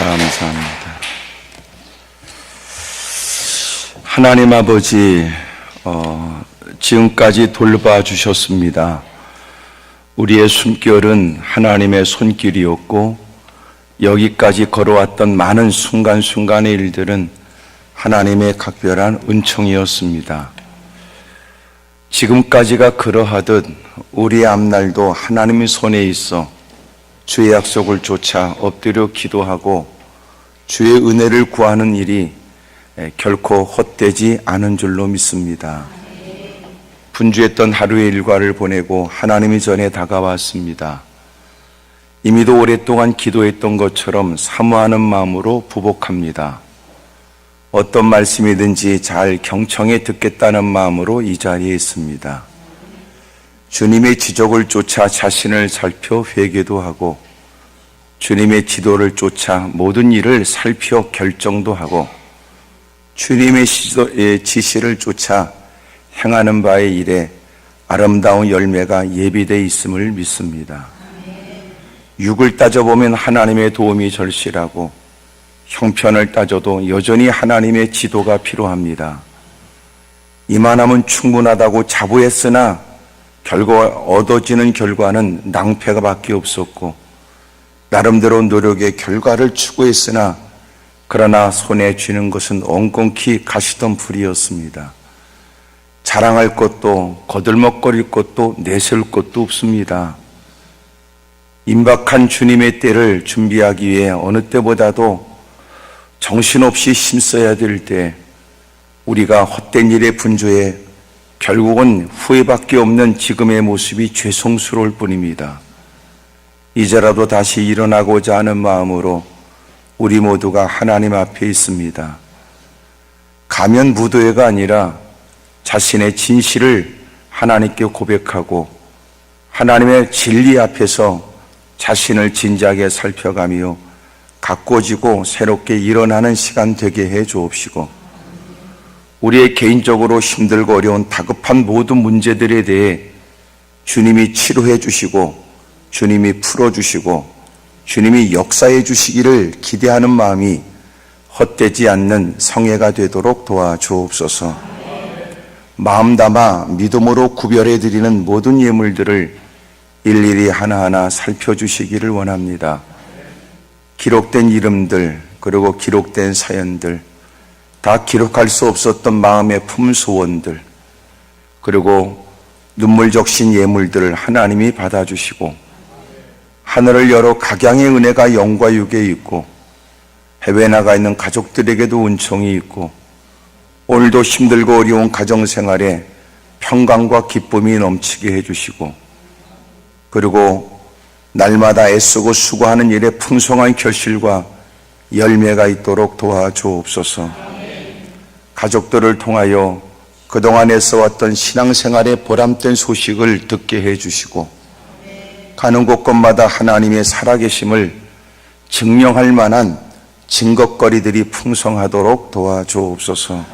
감사합니다. 하나님 아버지, 지금까지 돌봐주셨습니다. 우리의 숨결은 하나님의 손길이었고, 여기까지 걸어왔던 많은 순간순간의 일들은 하나님의 각별한 은총이었습니다. 지금까지가 그러하듯 우리의 앞날도 하나님의 손에 있어 주의 약속을 쫓아 엎드려 기도하고 주의 은혜를 구하는 일이 결코 헛되지 않은 줄로 믿습니다. 분주했던 하루의 일과를 보내고 하나님의 전에 다가왔습니다. 이미도 오랫동안 기도했던 것처럼 사모하는 마음으로 부복합니다. 어떤 말씀이든지 잘 경청해 듣겠다는 마음으로 이 자리에 있습니다. 주님의 지적을 쫓아 자신을 살펴 회개도 하고, 주님의 지도를 쫓아 모든 일을 살펴 결정도 하고, 주님의 지시를 쫓아 행하는 바의 일에 아름다운 열매가 예비되어 있음을 믿습니다. 육을 따져보면 하나님의 도움이 절실하고, 형편을 따져도 여전히 하나님의 지도가 필요합니다. 이만하면 충분하다고 자부했으나 얻어지는 결과는 낭패가 밖에 없었고, 나름대로 노력의 결과를 추구했으나 그러나 손에 쥐는 것은 엉겅퀴 가시던 불이었습니다. 자랑할 것도 거들먹거릴 것도 내세울 것도 없습니다. 임박한 주님의 때를 준비하기 위해 어느 때보다도 정신없이 힘써야 될 때 우리가 헛된 일에 분주해 결국은 후회밖에 없는 지금의 모습이 죄송스러울 뿐입니다. 이제라도 다시 일어나고자 하는 마음으로 우리 모두가 하나님 앞에 있습니다. 가면 무도회가 아니라 자신의 진실을 하나님께 고백하고 하나님의 진리 앞에서 자신을 진지하게 살펴가며 가꿔지고 새롭게 일어나는 시간 되게 해 주옵시고, 우리의 개인적으로 힘들고 어려운 다급한 모든 문제들에 대해 주님이 치료해 주시고 주님이 풀어주시고 주님이 역사해 주시기를 기대하는 마음이 헛되지 않는 성회가 되도록 도와주옵소서. 마음 담아 믿음으로 구별해 드리는 모든 예물들을 일일이 하나하나 살펴주시기를 원합니다. 기록된 이름들, 그리고 기록된 사연들, 다 기록할 수 없었던 마음의 품소원들, 그리고 눈물 적신 예물들을 하나님이 받아주시고, 하늘을 열어 각양의 은혜가 영과 육에 있고 해외 나가 있는 가족들에게도 은총이 있고, 오늘도 힘들고 어려운 가정생활에 평강과 기쁨이 넘치게 해주시고, 그리고 날마다 애쓰고 수고하는 일에 풍성한 결실과 열매가 있도록 도와주옵소서. 가족들을 통하여 그동안 애써왔던 신앙생활의 보람된 소식을 듣게 해주시고, 가는 곳곳마다 하나님의 살아계심을 증명할 만한 증거거리들이 풍성하도록 도와주옵소서.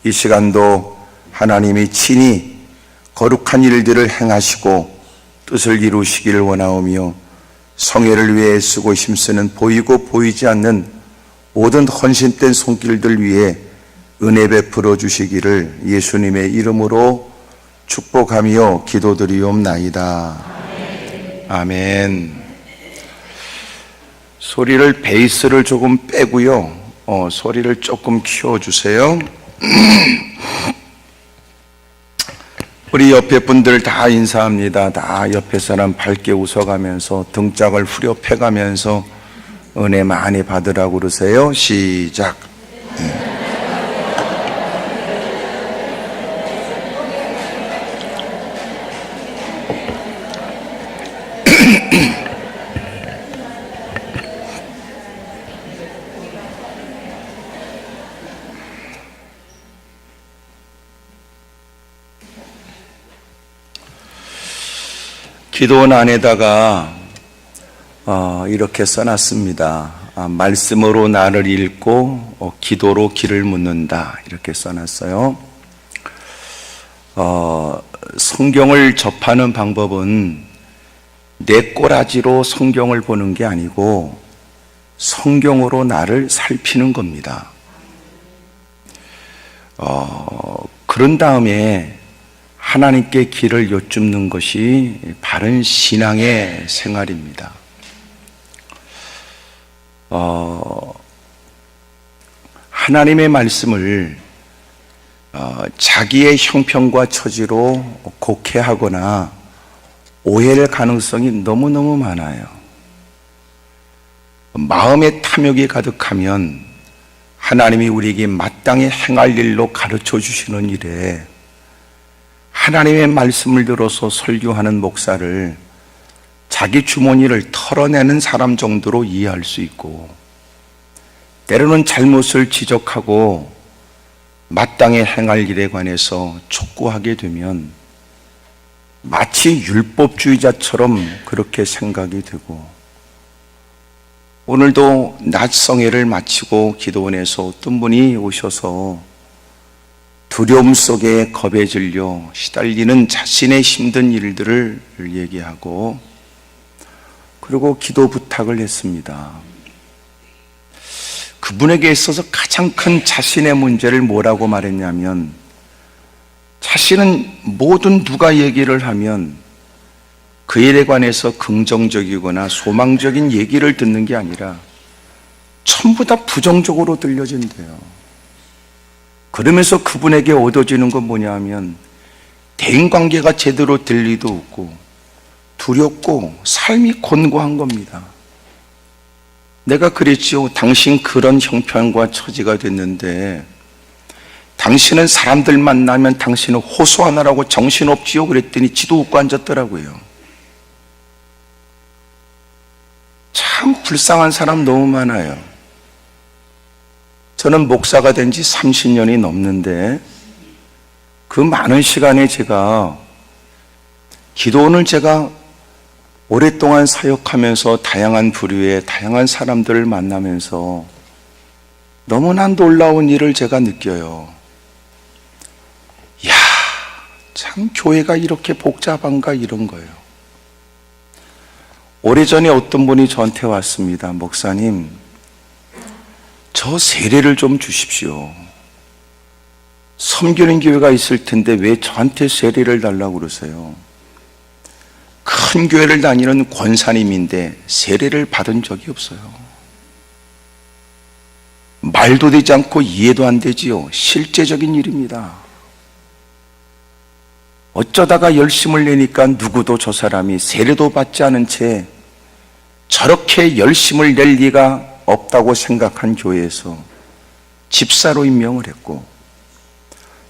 이 시간도 하나님이 친히 거룩한 일들을 행하시고 뜻을 이루시기를 원하오며, 성회를 위해 애쓰고 힘쓰는 보이고 보이지 않는 모든 헌신된 손길들 위해 은혜 베풀어 주시기를 예수님의 이름으로 축복하며 기도드리옵나이다. 아멘. 소리를, 베이스를 조금 빼고요, 소리를 조금 키워주세요. 우리 옆에 분들 다 인사합니다. 다 옆에 사람 밝게 웃어가면서 등짝을 후려패가면서 은혜 많이 받으라고 그러세요. 시작. 기도원 안에다가 이렇게 써놨습니다. 말씀으로 나를 읽고 기도로 길을 묻는다, 이렇게 써놨어요. 성경을 접하는 방법은 내 꼬라지로 성경을 보는 게 아니고 성경으로 나를 살피는 겁니다. 그런 다음에 하나님께 길을 여쭙는 것이 바른 신앙의 생활입니다. 하나님의 말씀을 자기의 형편과 처지로 곡해하거나 오해할 가능성이 너무너무 많아요. 마음의 탐욕이 가득하면 하나님이 우리에게 마땅히 행할 일로 가르쳐 주시는 일에 하나님의 말씀을 들어서 설교하는 목사를 자기 주머니를 털어내는 사람 정도로 이해할 수 있고, 때로는 잘못을 지적하고 마땅히 행할 일에 관해서 촉구하게 되면 마치 율법주의자처럼 그렇게 생각이 되고, 오늘도 낮성회를 마치고 기도원에서 어떤 분이 오셔서 두려움 속에 겁에 질려 시달리는 자신의 힘든 일들을 얘기하고, 그리고 기도 부탁을 했습니다. 그분에게 있어서 가장 큰 자신의 문제를 뭐라고 말했냐면, 자신은 모든 누가 얘기를 하면 그 일에 관해서 긍정적이거나 소망적인 얘기를 듣는 게 아니라 전부 다 부정적으로 들려진대요. 그러면서 그분에게 얻어지는 건 뭐냐 하면 대인관계가 제대로 될 리도 없고 두렵고 삶이 곤고한 겁니다. 내가 그랬지요. 당신 그런 형편과 처지가 됐는데 당신은 사람들 만나면 당신은 호소하느라고 정신없지요? 그랬더니 지도 웃고 앉았더라고요. 참 불쌍한 사람 너무 많아요. 저는 목사가 된 지 30년이 넘는데 그 많은 시간에 제가 기도원을 제가 오랫동안 사역하면서 다양한 부류의 다양한 사람들을 만나면서 너무나 놀라운 일을 제가 느껴요. 이야, 참 교회가 이렇게 복잡한가 이런 거예요. 오래전에 어떤 분이 저한테 왔습니다. 목사님, 저 세례를 좀 주십시오. 섬기는 교회가 있을 텐데 왜 저한테 세례를 달라고 그러세요? 큰 교회를 다니는 권사님인데 세례를 받은 적이 없어요. 말도 되지 않고 이해도 안 되지요. 실제적인 일입니다. 어쩌다가 열심을 내니까 누구도 저 사람이 세례도 받지 않은 채 저렇게 열심을 낼 리가 없다고 생각한 교회에서 집사로 임명을 했고,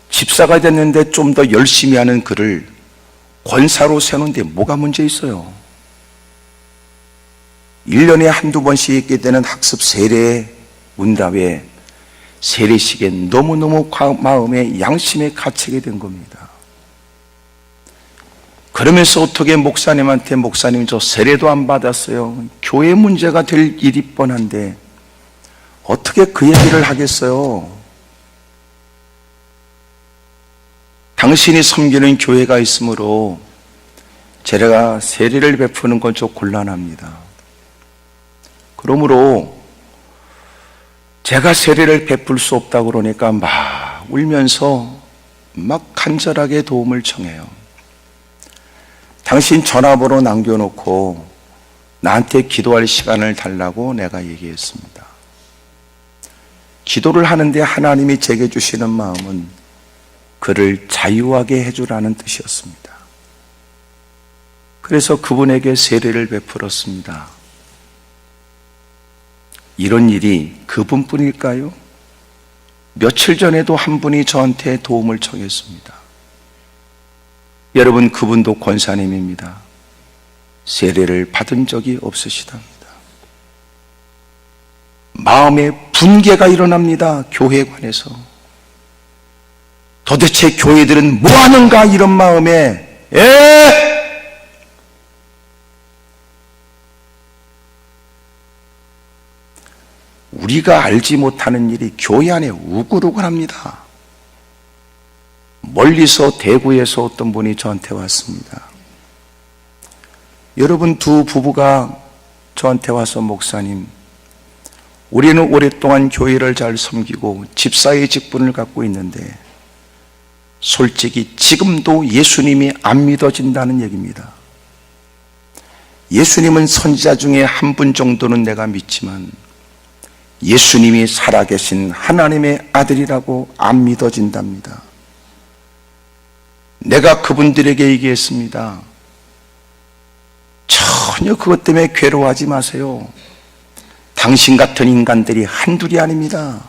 집사가 됐는데 좀 더 열심히 하는 그를 권사로 세우는데 뭐가 문제 있어요? 1년에 한두 번씩 있게 되는 학습 세례 문답에 세례식에 너무너무 마음에 양심에 갇히게 된 겁니다. 그러면서 어떻게 목사님한테 목사님 저 세례도 안 받았어요. 교회 문제가 될 일이 뻔한데 어떻게 그 얘기를 하겠어요? 당신이 섬기는 교회가 있으므로 제가 세례를 베푸는 건 좀 곤란합니다. 그러므로 제가 세례를 베풀 수 없다고 그러니까 막 울면서 막 간절하게 도움을 청해요. 당신 전화번호 남겨놓고 나한테 기도할 시간을 달라고 내가 얘기했습니다. 기도를 하는데 하나님이 제게 주시는 마음은 그를 자유하게 해주라는 뜻이었습니다. 그래서 그분에게 세례를 베풀었습니다. 이런 일이 그분뿐일까요? 며칠 전에도 한 분이 저한테 도움을 청했습니다. 여러분, 그분도 권사님입니다. 세례를 받은 적이 없으시답니다. 마음에 분개가 일어납니다. 교회에 관해서. 도대체 교회들은 뭐 하는가 이런 마음에 우리가 알지 못하는 일이 교회 안에 우글우글합니다. 멀리서 대구에서 어떤 분이 저한테 왔습니다. 여러분, 두 부부가 저한테 와서 목사님, 우리는 오랫동안 교회를 잘 섬기고 집사의 직분을 갖고 있는데 솔직히 지금도 예수님이 안 믿어진다는 얘기입니다. 예수님은 선지자 중에 한 분 정도는 내가 믿지만 예수님이 살아계신 하나님의 아들이라고 안 믿어진답니다. 내가 그분들에게 얘기했습니다. 전혀 그것 때문에 괴로워하지 마세요. 당신 같은 인간들이 한둘이 아닙니다.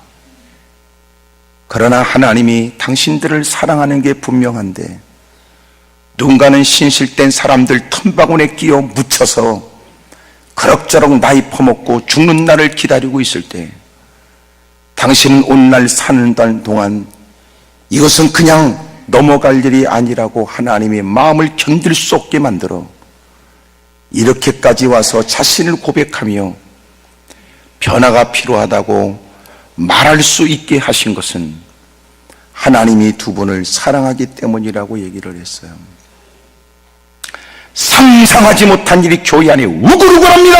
그러나 하나님이 당신들을 사랑하는 게 분명한데 누군가는 신실된 사람들 틈바구니에 끼어 묻혀서 그럭저럭 나이 퍼먹고 죽는 날을 기다리고 있을 때 당신은 오늘날 사는 동안 이것은 그냥 넘어갈 일이 아니라고 하나님의 마음을 견딜 수 없게 만들어 이렇게까지 와서 자신을 고백하며 변화가 필요하다고 말할 수 있게 하신 것은 하나님이 두 분을 사랑하기 때문이라고 얘기를 했어요. 상상하지 못한 일이 교회 안에 우글우글합니다.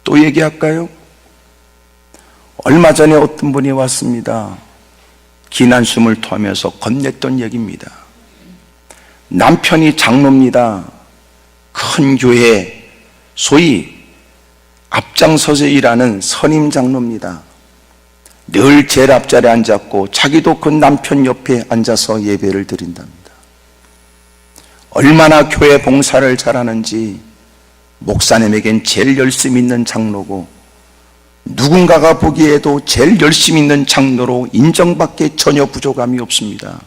또 얘기할까요? 얼마 전에 어떤 분이 왔습니다. 긴 한숨을 토하면서 건넸던 얘기입니다. 남편이 장로입니다. 큰 교회 소위 앞장서서 일하는 선임 장로입니다. 늘 제일 앞자리에 앉았고 자기도 그 남편 옆에 앉아서 예배를 드린답니다. 얼마나 교회 봉사를 잘하는지 목사님에겐 제일 열심히 있는 장로고 누군가가 보기에도 제일 열심히 있는 장로로 인정받기에 전혀 부족함이 없습니다.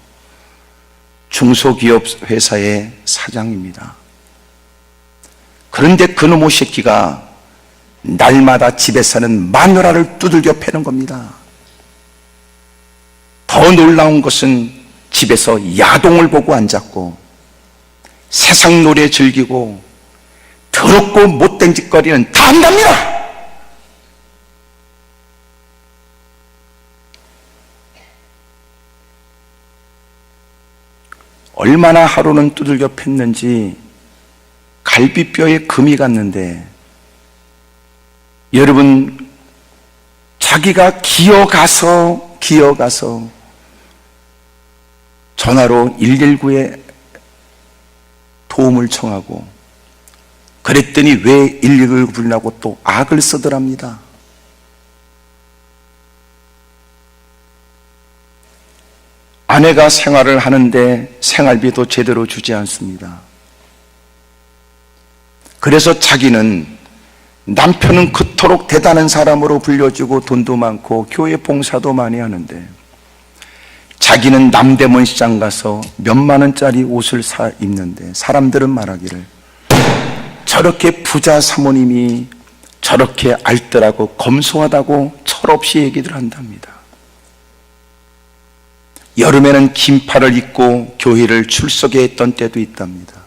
중소기업 회사의 사장입니다. 그런데 그놈의 새끼가 날마다 집에 사는 마누라를 두들겨 패는 겁니다. 더 놀라운 것은 집에서 야동을 보고 앉았고 세상 놀이에 즐기고 더럽고 못된 짓거리는 다 한답니다. 얼마나 하루는 두들겨 팼는지 갈비뼈에 금이 갔는데 여러분 자기가 기어가서 전화로 119에 도움을 청하고 그랬더니 왜 119를 부르냐고 또 악을 쓰더랍니다. 아내가 생활을 하는데 생활비도 제대로 주지 않습니다. 그래서 자기는 남편은 그토록 대단한 사람으로 불려지고 돈도 많고 교회 봉사도 많이 하는데 자기는 남대문 시장 가서 몇만 원짜리 옷을 사 입는데 사람들은 말하기를 저렇게 부자 사모님이 저렇게 알뜰하고 검소하다고 철없이 얘기를 한답니다. 여름에는 긴팔을 입고 교회를 출석해 했던 때도 있답니다.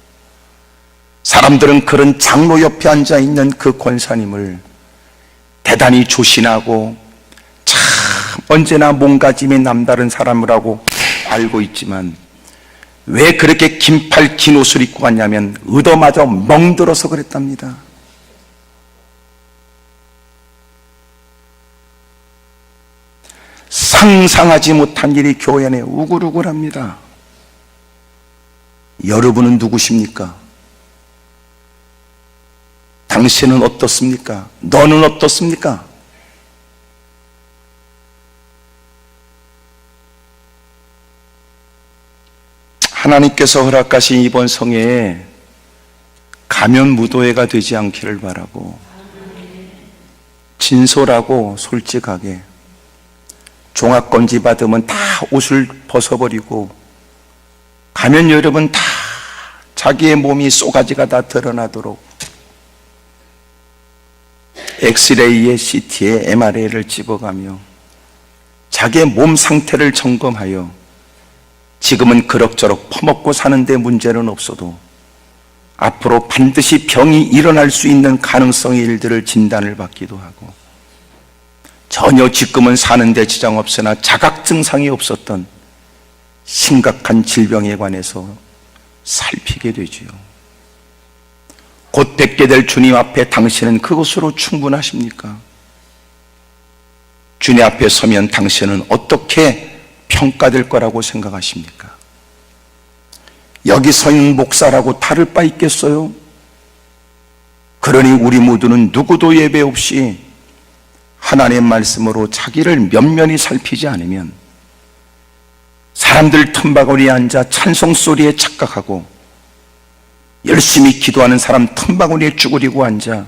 사람들은 그런 장로 옆에 앉아있는 그 권사님을 대단히 조신하고 참 언제나 몸가짐이 남다른 사람이라고 알고 있지만 왜 그렇게 긴팔 긴 옷을 입고 갔냐면 의도마저 멍들어서 그랬답니다. 상상하지 못한 일이 교회 안에 우글우글합니다. 여러분은 누구십니까? 당신은 어떻습니까? 너는 어떻습니까? 하나님께서 허락하신 이번 성회에 가면 무도회가 되지 않기를 바라고 진솔하고 솔직하게 종합건지 받으면 다 옷을 벗어버리고 가면 여러분 다 자기의 몸이 쏘가지가 다 드러나도록 엑스레이에 CT에 MRI를 찍어가며 자기의 몸 상태를 점검하여 지금은 그럭저럭 퍼먹고 사는데 문제는 없어도 앞으로 반드시 병이 일어날 수 있는 가능성의 일들을 진단을 받기도 하고 전혀 지금은 사는데 지장 없으나 자각 증상이 없었던 심각한 질병에 관해서 살피게 되지요. 곧 뵙게 될 주님 앞에 당신은 그것으로 충분하십니까? 주님 앞에 서면 당신은 어떻게 평가될 거라고 생각하십니까? 여기 서 있는 목사라고 다를 바 있겠어요? 그러니 우리 모두는 누구도 예배 없이 하나님의 말씀으로 자기를 면면히 살피지 않으면 사람들 틈바구니에 앉아 찬송 소리에 착각하고 열심히 기도하는 사람 틈바구니에 쭈그리고 앉아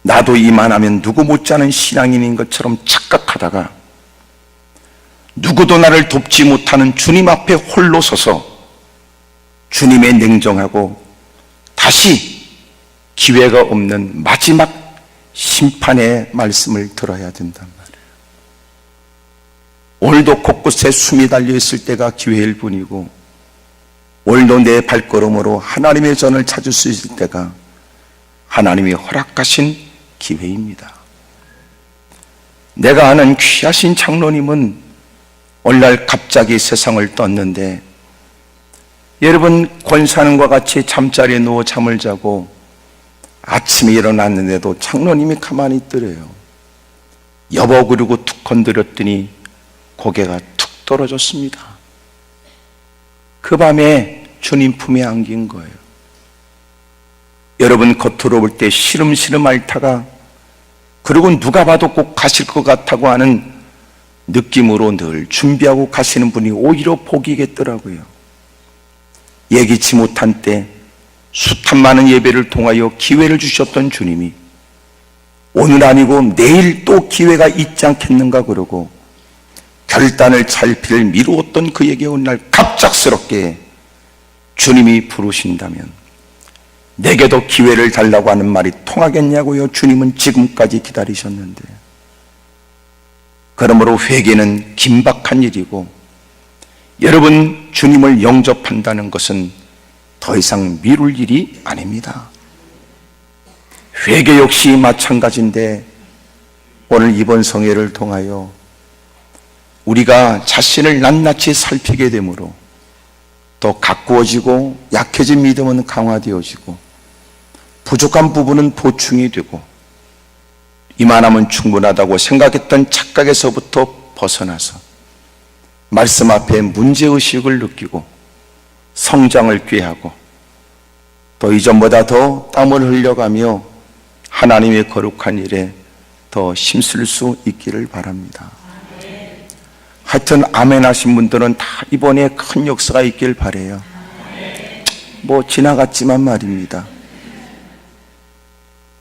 나도 이만하면 누구 못지않은 신앙인인 것처럼 착각하다가 누구도 나를 돕지 못하는 주님 앞에 홀로 서서 주님의 냉정하고 다시 기회가 없는 마지막 심판의 말씀을 들어야 된단 말이에요. 오늘도 곳곳에 숨이 달려있을 때가 기회일 뿐이고 오늘도 내 발걸음으로 하나님의 전을 찾을 수 있을 때가 하나님이 허락하신 기회입니다. 내가 아는 귀하신 장로님은 오늘날 갑자기 세상을 떴는데 여러분 권사님과 같이 잠자리에 누워 잠을 자고 아침에 일어났는데도 장로님이 가만히 있더래요. 여보 그러고 툭 건드렸더니 고개가 툭 떨어졌습니다. 그 밤에 주님 품에 안긴 거예요. 여러분 겉으로 볼 때 시름시름 앓다가 그리고 누가 봐도 꼭 가실 것 같다고 하는 느낌으로 늘 준비하고 가시는 분이 오히려 복이겠더라고요. 예기치 못한 때 숱한 많은 예배를 통하여 기회를 주셨던 주님이 오늘 아니고 내일 또 기회가 있지 않겠는가 그러고 결단을 찰필 미루었던 그에게 어느 날 갑작스럽게 주님이 부르신다면 내게도 기회를 달라고 하는 말이 통하겠냐고요. 주님은 지금까지 기다리셨는데. 그러므로 회개는 긴박한 일이고 여러분 주님을 영접한다는 것은 더 이상 미룰 일이 아닙니다. 회개 역시 마찬가지인데 오늘 이번 성회를 통하여 우리가 자신을 낱낱이 살피게 되므로 더 가꾸어지고 약해진 믿음은 강화되어지고 부족한 부분은 보충이 되고 이만하면 충분하다고 생각했던 착각에서부터 벗어나서 말씀 앞에 문제의식을 느끼고 성장을 꾀하고 또 이전보다 더 땀을 흘려가며 하나님의 거룩한 일에 더 힘쓸 수 있기를 바랍니다. 하여튼 아멘 하신 분들은 다 이번에 큰 역사가 있길 바라요. 뭐 지나갔지만 말입니다.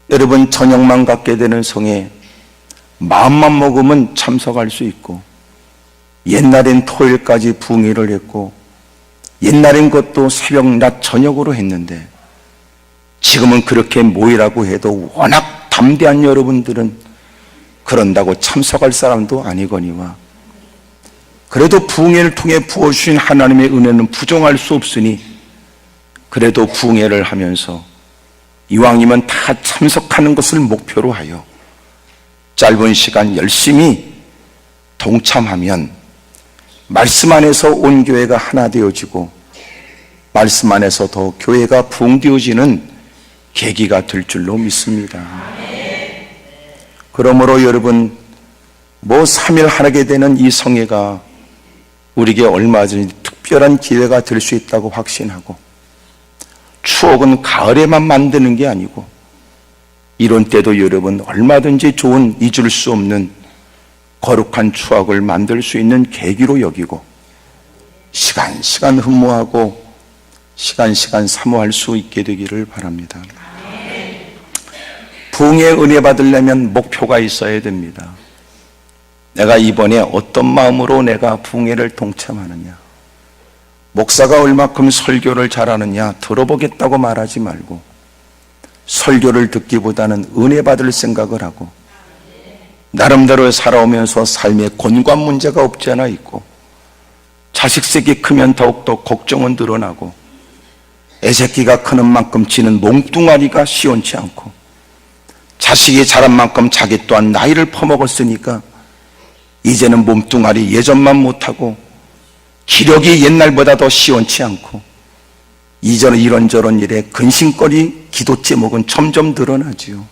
여러분 저녁만 갖게 되는 성에 마음만 먹으면 참석할 수 있고 옛날엔 토요일까지 부흥회를 했고 옛날엔 그것도 새벽 낮 저녁으로 했는데 지금은 그렇게 모이라고 해도 워낙 담대한 여러분들은 그런다고 참석할 사람도 아니거니와 그래도 부흥회를 통해 부어주신 하나님의 은혜는 부정할 수 없으니 그래도 부흥회를 하면서 이왕이면 다 참석하는 것을 목표로 하여 짧은 시간 열심히 동참하면 말씀 안에서 온 교회가 하나 되어지고 말씀 안에서 더 교회가 부흥되어지는 계기가 될 줄로 믿습니다. 그러므로 여러분 뭐 3일 하게 되는 이 성회가 우리에게 얼마든지 특별한 기회가 될 수 있다고 확신하고 추억은 가을에만 만드는 게 아니고 이런 때도 여러분 얼마든지 좋은 잊을 수 없는 거룩한 추억을 만들 수 있는 계기로 여기고 시간 흠모하고 시간 사모할 수 있게 되기를 바랍니다. 부흥의 은혜 받으려면 목표가 있어야 됩니다. 내가 이번에 어떤 마음으로 내가 부흥회를 동참하느냐, 목사가 얼마큼 설교를 잘하느냐 들어보겠다고 말하지 말고 설교를 듣기보다는 은혜 받을 생각을 하고 나름대로 살아오면서 삶에 권관 문제가 없지 않아 있고 자식색이 크면 더욱더 걱정은 늘어나고 애새끼가 크는 만큼 지는 몽뚱아리가 시원치 않고 자식이 자란 만큼 자기 또한 나이를 퍼먹었으니까 이제는 몸뚱아리 예전만 못하고 기력이 옛날보다 더 시원치 않고 이전에 이런저런 일에 근심거리 기도 제목은 점점 늘어나지요.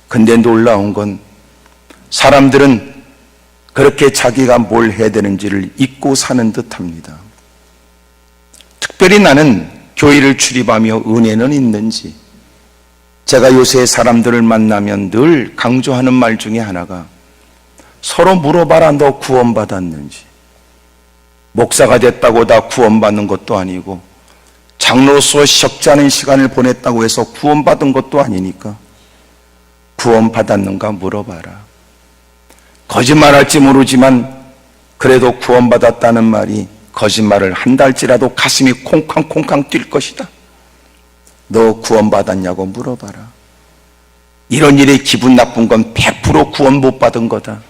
근데 놀라운 건 사람들은 그렇게 자기가 뭘 해야 되는지를 잊고 사는 듯합니다. 특별히 나는 교회를 출입하며 은혜는 있는지, 제가 요새 사람들을 만나면 늘 강조하는 말 중에 하나가 서로 물어봐라, 너 구원받았는지. 목사가 됐다고 다 구원받는 것도 아니고 장로로서 적지 않은 시간을 보냈다고 해서 구원받은 것도 아니니까 구원받았는가 물어봐라. 거짓말할지 모르지만 그래도 구원받았다는 말이 거짓말을 한달지라도 가슴이 콩쾅콩쾅 뛸 것이다. 너 구원받았냐고 물어봐라. 이런 일에 기분 나쁜 건 100% 구원 못 받은 거다.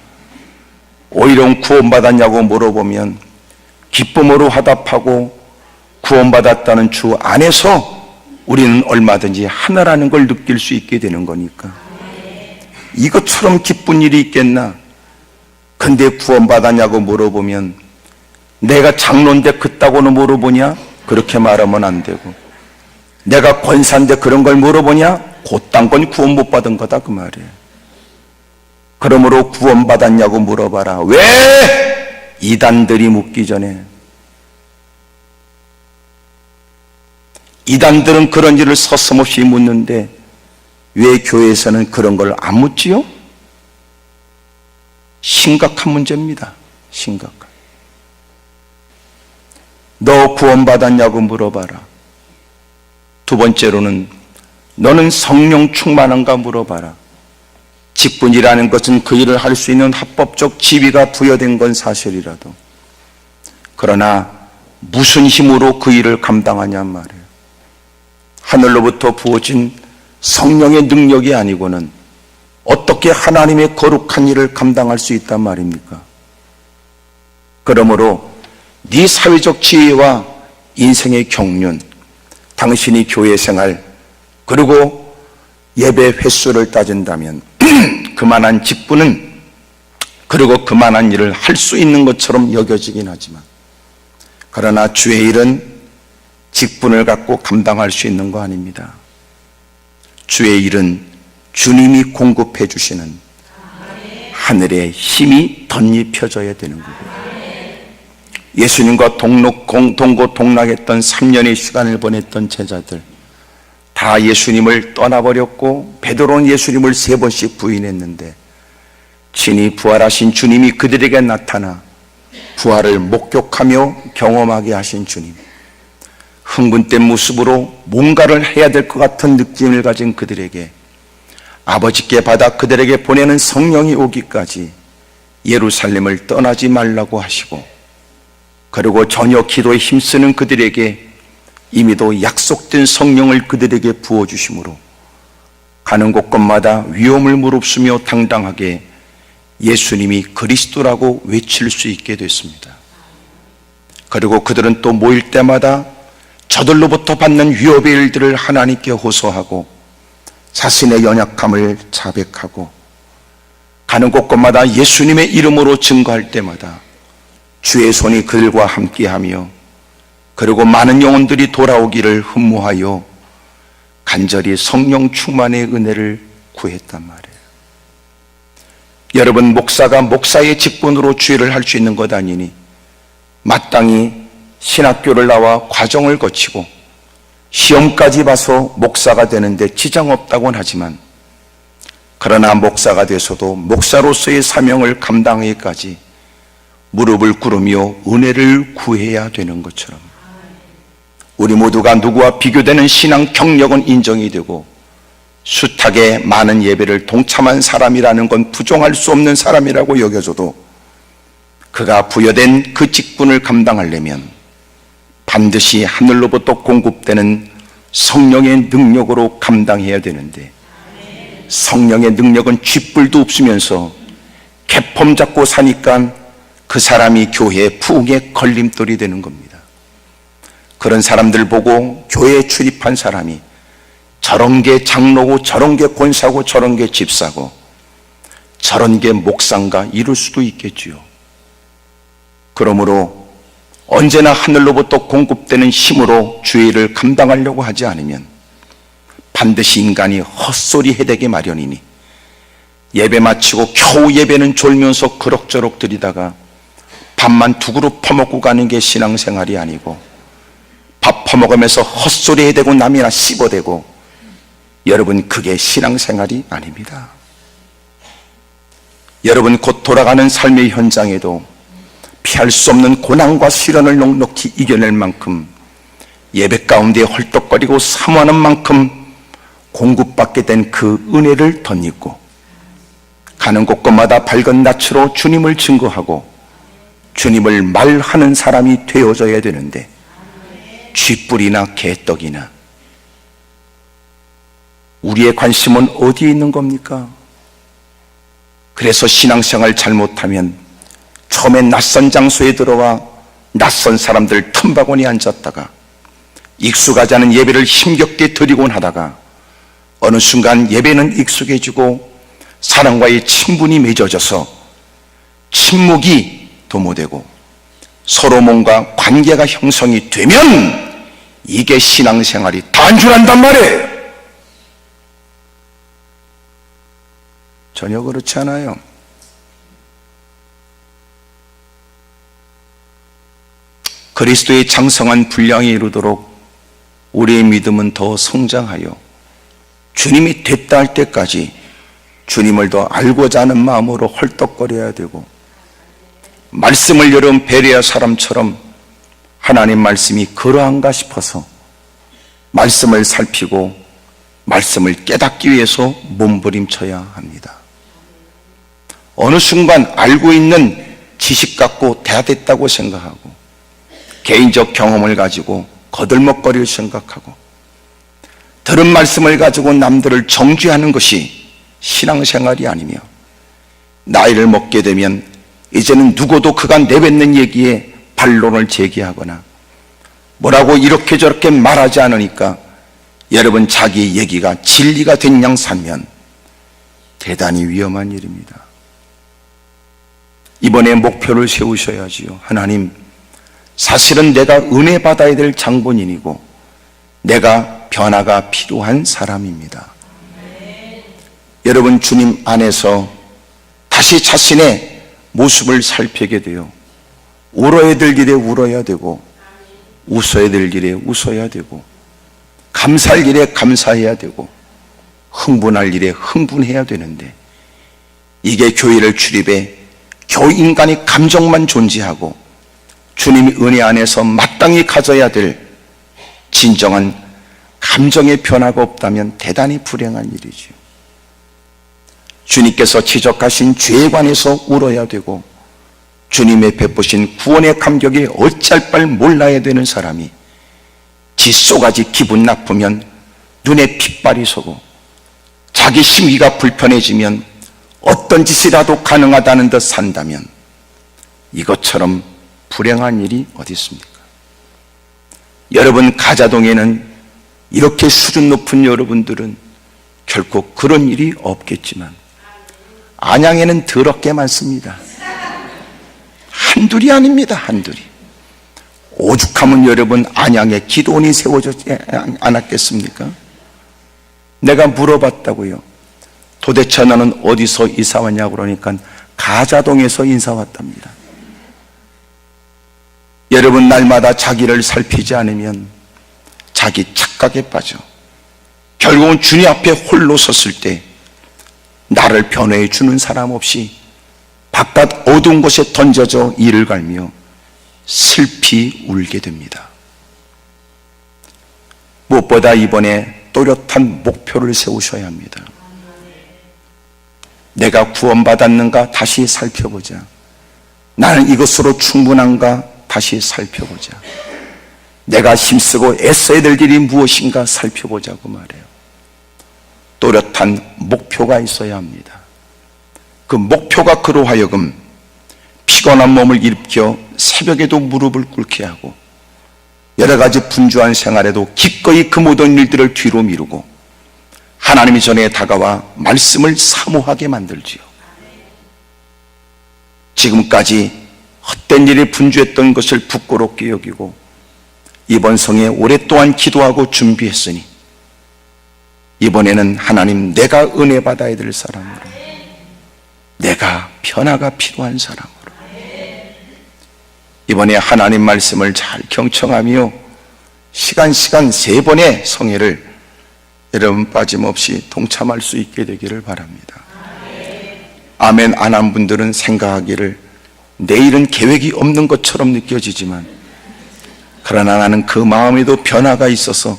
오히려 구원받았냐고 물어보면 기쁨으로 화답하고 구원받았다는 주 안에서 우리는 얼마든지 하나라는 걸 느낄 수 있게 되는 거니까. 이것처럼 기쁜 일이 있겠나? 근데 구원받았냐고 물어보면 내가 장로인데 그따고는 물어보냐? 그렇게 말하면 안 되고, 내가 권사인데 그런 걸 물어보냐? 그딴 건 구원 못 받은 거다 그 말이에요. 그러므로 구원받았냐고 물어봐라. 왜? 이단들이 묻기 전에. 이단들은 그런 일을 서슴없이 묻는데 왜 교회에서는 그런 걸 안 묻지요? 심각한 문제입니다. 심각한. 너 구원받았냐고 물어봐라. 두 번째로는 너는 성령 충만한가 물어봐라. 직분이라는 것은 그 일을 할 수 있는 합법적 지위가 부여된 건 사실이라도, 그러나 무슨 힘으로 그 일을 감당하냔 말이에요. 하늘로부터 부어진 성령의 능력이 아니고는 어떻게 하나님의 거룩한 일을 감당할 수 있단 말입니까? 그러므로 네 사회적 지위와 인생의 경륜, 당신이 교회 생활, 그리고 예배 횟수를 따진다면 그만한 직분은, 그리고 그만한 일을 할 수 있는 것처럼 여겨지긴 하지만, 그러나 주의 일은 직분을 갖고 감당할 수 있는 거 아닙니다. 주의 일은 주님이 공급해 주시는 하늘의 힘이 덧입혀져야 되는 거고요. 예수님과 동고 동락했던 3년의 시간을 보냈던 제자들 다 예수님을 떠나버렸고, 베드로는 예수님을 3번씩 부인했는데 친히 부활하신 주님이 그들에게 나타나 부활을 목격하며 경험하게 하신 주님, 흥분된 모습으로 뭔가를 해야 될 것 같은 느낌을 가진 그들에게 아버지께 받아 그들에게 보내는 성령이 오기까지 예루살렘을 떠나지 말라고 하시고, 그리고 저녁 기도에 힘쓰는 그들에게 이미도 약속된 성령을 그들에게 부어주심으로 가는 곳곳마다 위험을 무릅쓰며 당당하게 예수님이 그리스도라고 외칠 수 있게 됐습니다. 그리고 그들은 또 모일 때마다 저들로부터 받는 위협의 일들을 하나님께 호소하고 자신의 연약함을 자백하고 가는 곳곳마다 예수님의 이름으로 증거할 때마다 주의 손이 그들과 함께하며, 그리고 많은 영혼들이 돌아오기를 흠모하여 간절히 성령 충만의 은혜를 구했단 말이에요. 여러분, 목사가 목사의 직분으로 주일을 할 수 있는 것 아니니 마땅히 신학교를 나와 과정을 거치고 시험까지 봐서 목사가 되는데 지장 없다고는 하지만, 그러나 목사가 돼서도 목사로서의 사명을 감당하기까지 무릎을 꿇으며 은혜를 구해야 되는 것처럼 우리 모두가 누구와 비교되는 신앙 경력은 인정이 되고 숱하게 많은 예배를 동참한 사람이라는 건 부정할 수 없는 사람이라고 여겨져도, 그가 부여된 그 직분을 감당하려면 반드시 하늘로부터 공급되는 성령의 능력으로 감당해야 되는데, 성령의 능력은 쥐뿔도 없으면서 개폼 잡고 사니까 그 사람이 교회의 부흥의 걸림돌이 되는 겁니다. 그런 사람들 보고 교회에 출입한 사람이 저런 게 장로고 저런 게 권사고 저런 게 집사고 저런 게 목사인가 이럴 수도 있겠지요. 그러므로 언제나 하늘로부터 공급되는 힘으로 주의 일을 감당하려고 하지 않으면 반드시 인간이 헛소리 해대기 마련이니 예배 마치고 겨우 예배는 졸면서 그럭저럭 드리다가 밥만 두 그릇 퍼먹고 가는 게 신앙생활이 아니고 밥 퍼먹으면서 헛소리 해대고 남이나 씹어대고, 여러분 그게 신앙생활이 아닙니다. 여러분 곧 돌아가는 삶의 현장에도 피할 수 없는 고난과 시련을 넉넉히 이겨낼 만큼, 예배 가운데 헐떡거리고 사모하는 만큼 공급받게 된 그 은혜를 덧입고 가는 곳곳마다 밝은 낯으로 주님을 증거하고 주님을 말하는 사람이 되어져야 되는데, 쥐뿔이나 개떡이나 우리의 관심은 어디에 있는 겁니까? 그래서 신앙생활 잘못하면 처음에 낯선 장소에 들어와 낯선 사람들 틈바구니에 앉았다가 익숙하지 않은 예배를 힘겹게 드리곤 하다가 어느 순간 예배는 익숙해지고 사람과의 친분이 맺어져서 침묵이 도모되고 서로 뭔가 관계가 형성이 되면 이게 신앙생활이 단순한단 말이에요. 전혀 그렇지 않아요. 그리스도의 장성한 분량에 이르도록 우리의 믿음은 더 성장하여 주님이 됐다 할 때까지 주님을 더 알고자 하는 마음으로 헐떡거려야 되고, 말씀을 여러분 베레아 사람처럼 하나님 말씀이 그러한가 싶어서 말씀을 살피고 말씀을 깨닫기 위해서 몸부림쳐야 합니다. 어느 순간 알고 있는 지식 갖고 다 됐다고 생각하고 개인적 경험을 가지고 거들먹거릴 생각하고 들은 말씀을 가지고 남들을 정죄하는 것이 신앙생활이 아니며, 나이를 먹게 되면 이제는 누구도 그가 내뱉는 얘기에 반론을 제기하거나 뭐라고 이렇게 저렇게 말하지 않으니까 여러분 자기 얘기가 진리가 된 양 살면 대단히 위험한 일입니다. 이번에 목표를 세우셔야지요. 하나님, 사실은 내가 은혜 받아야 될 장본인이고 내가 변화가 필요한 사람입니다. 여러분 주님 안에서 다시 자신의 모습을 살피게 돼요. 울어야 될 일에 울어야 되고 웃어야 될 일에 웃어야 되고 감사할 일에 감사해야 되고 흥분할 일에 흥분해야 되는데, 이게 교회를 출입해 겨우 인간의 감정만 존재하고 주님의 은혜 안에서 마땅히 가져야 될 진정한 감정의 변화가 없다면 대단히 불행한 일이죠. 주님께서 지적하신 죄에 관해서 울어야 되고 주님의 베푸신 구원의 감격에 어찌할 바를 몰라야 되는 사람이 지 쏘가지 기분 나쁘면 눈에 핏발이 서고 자기 심기가 불편해지면 어떤 짓이라도 가능하다는 듯 산다면 이것처럼 불행한 일이 어디 있습니까? 여러분 가자동에는 이렇게 수준 높은 여러분들은 결코 그런 일이 없겠지만 안양에는 더럽게 많습니다. 한둘이 아닙니다. 한둘이. 오죽하면 여러분 안양에 기도원이 세워지지 않았겠습니까? 내가 물어봤다고요. 도대체 너는 어디서 이사 왔냐고 그러니까 가자동에서 인사 왔답니다. 여러분 날마다 자기를 살피지 않으면 자기 착각에 빠져 결국은 주님 앞에 홀로 섰을 때 나를 변호해 주는 사람 없이 바깥 어두운 곳에 던져져 이를 갈며 슬피 울게 됩니다. 무엇보다 이번에 또렷한 목표를 세우셔야 합니다. 내가 구원받았는가 다시 살펴보자. 나는 이것으로 충분한가 다시 살펴보자. 내가 힘쓰고 애써야 될 일이 무엇인가 살펴보자고 말해요. 또렷한 목표가 있어야 합니다. 그 목표가 그로 하여금 피곤한 몸을 일으켜 새벽에도 무릎을 꿇게 하고 여러 가지 분주한 생활에도 기꺼이 그 모든 일들을 뒤로 미루고 하나님의 전에 다가와 말씀을 사모하게 만들지요. 지금까지 헛된 일에 분주했던 것을 부끄럽게 여기고 이번 성에 오랫동안 기도하고 준비했으니 이번에는 하나님, 내가 은혜 받아야 될 사람으로, 내가 변화가 필요한 사람으로, 이번에 하나님 말씀을 잘 경청하며 시간 3번의 성회를 여러분 빠짐없이 동참할 수 있게 되기를 바랍니다. 아멘 안 한 분들은 생각하기를 내일은 계획이 없는 것처럼 느껴지지만, 그러나 나는 그 마음에도 변화가 있어서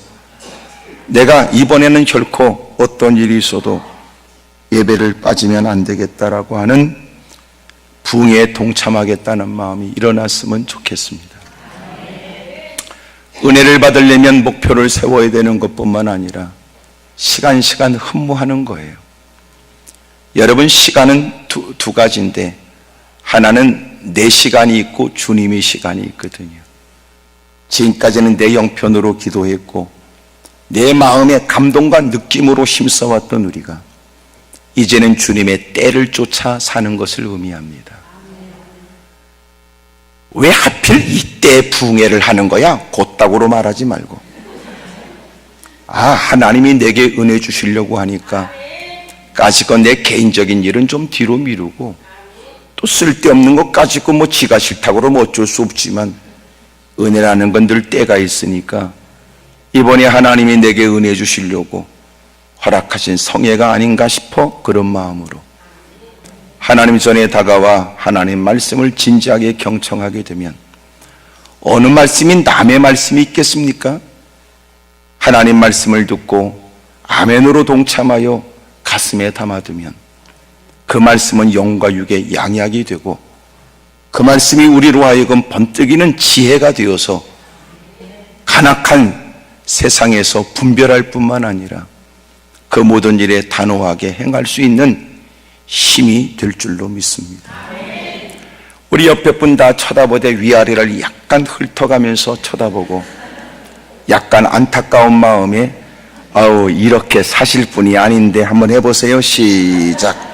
내가 이번에는 결코 어떤 일이 있어도 예배를 빠지면 안 되겠다라고 하는 부흥에 동참하겠다는 마음이 일어났으면 좋겠습니다. 은혜를 받으려면 목표를 세워야 되는 것뿐만 아니라 시간 흠모하는 거예요. 여러분, 시간은 두 가지인데, 하나는 내 시간이 있고 주님의 시간이 있거든요. 지금까지는 내 형편으로 기도했고 내 마음의 감동과 느낌으로 힘써왔던 우리가 이제는 주님의 때를 쫓아 사는 것을 의미합니다. 왜 하필 이때 부흥회를 하는 거야? 곧다구로 말하지 말고, 하나님이 내게 은혜 주시려고 하니까 까짓거 내 개인적인 일은 좀 뒤로 미루고, 또 쓸데없는 것 가지고 지가 싫다고 그러면 어쩔 수 없지만 은혜라는 건 늘 때가 있으니까 이번에 하나님이 내게 은혜 주시려고 허락하신 성회가 아닌가 싶어 그런 마음으로 하나님 전에 다가와 하나님 말씀을 진지하게 경청하게 되면, 어느 말씀이 남의 말씀이 있겠습니까? 하나님 말씀을 듣고 아멘으로 동참하여 가슴에 담아두면 그 말씀은 영과 육의 양약이 되고, 그 말씀이 우리로 하여금 번뜩이는 지혜가 되어서 간악한 세상에서 분별할 뿐만 아니라 그 모든 일에 단호하게 행할 수 있는 힘이 될 줄로 믿습니다. 우리 옆에 분 다 쳐다보되 위아래를 약간 훑어가면서 쳐다보고 약간 안타까운 마음에 이렇게 사실 분이 아닌데 한번 해보세요. 시작.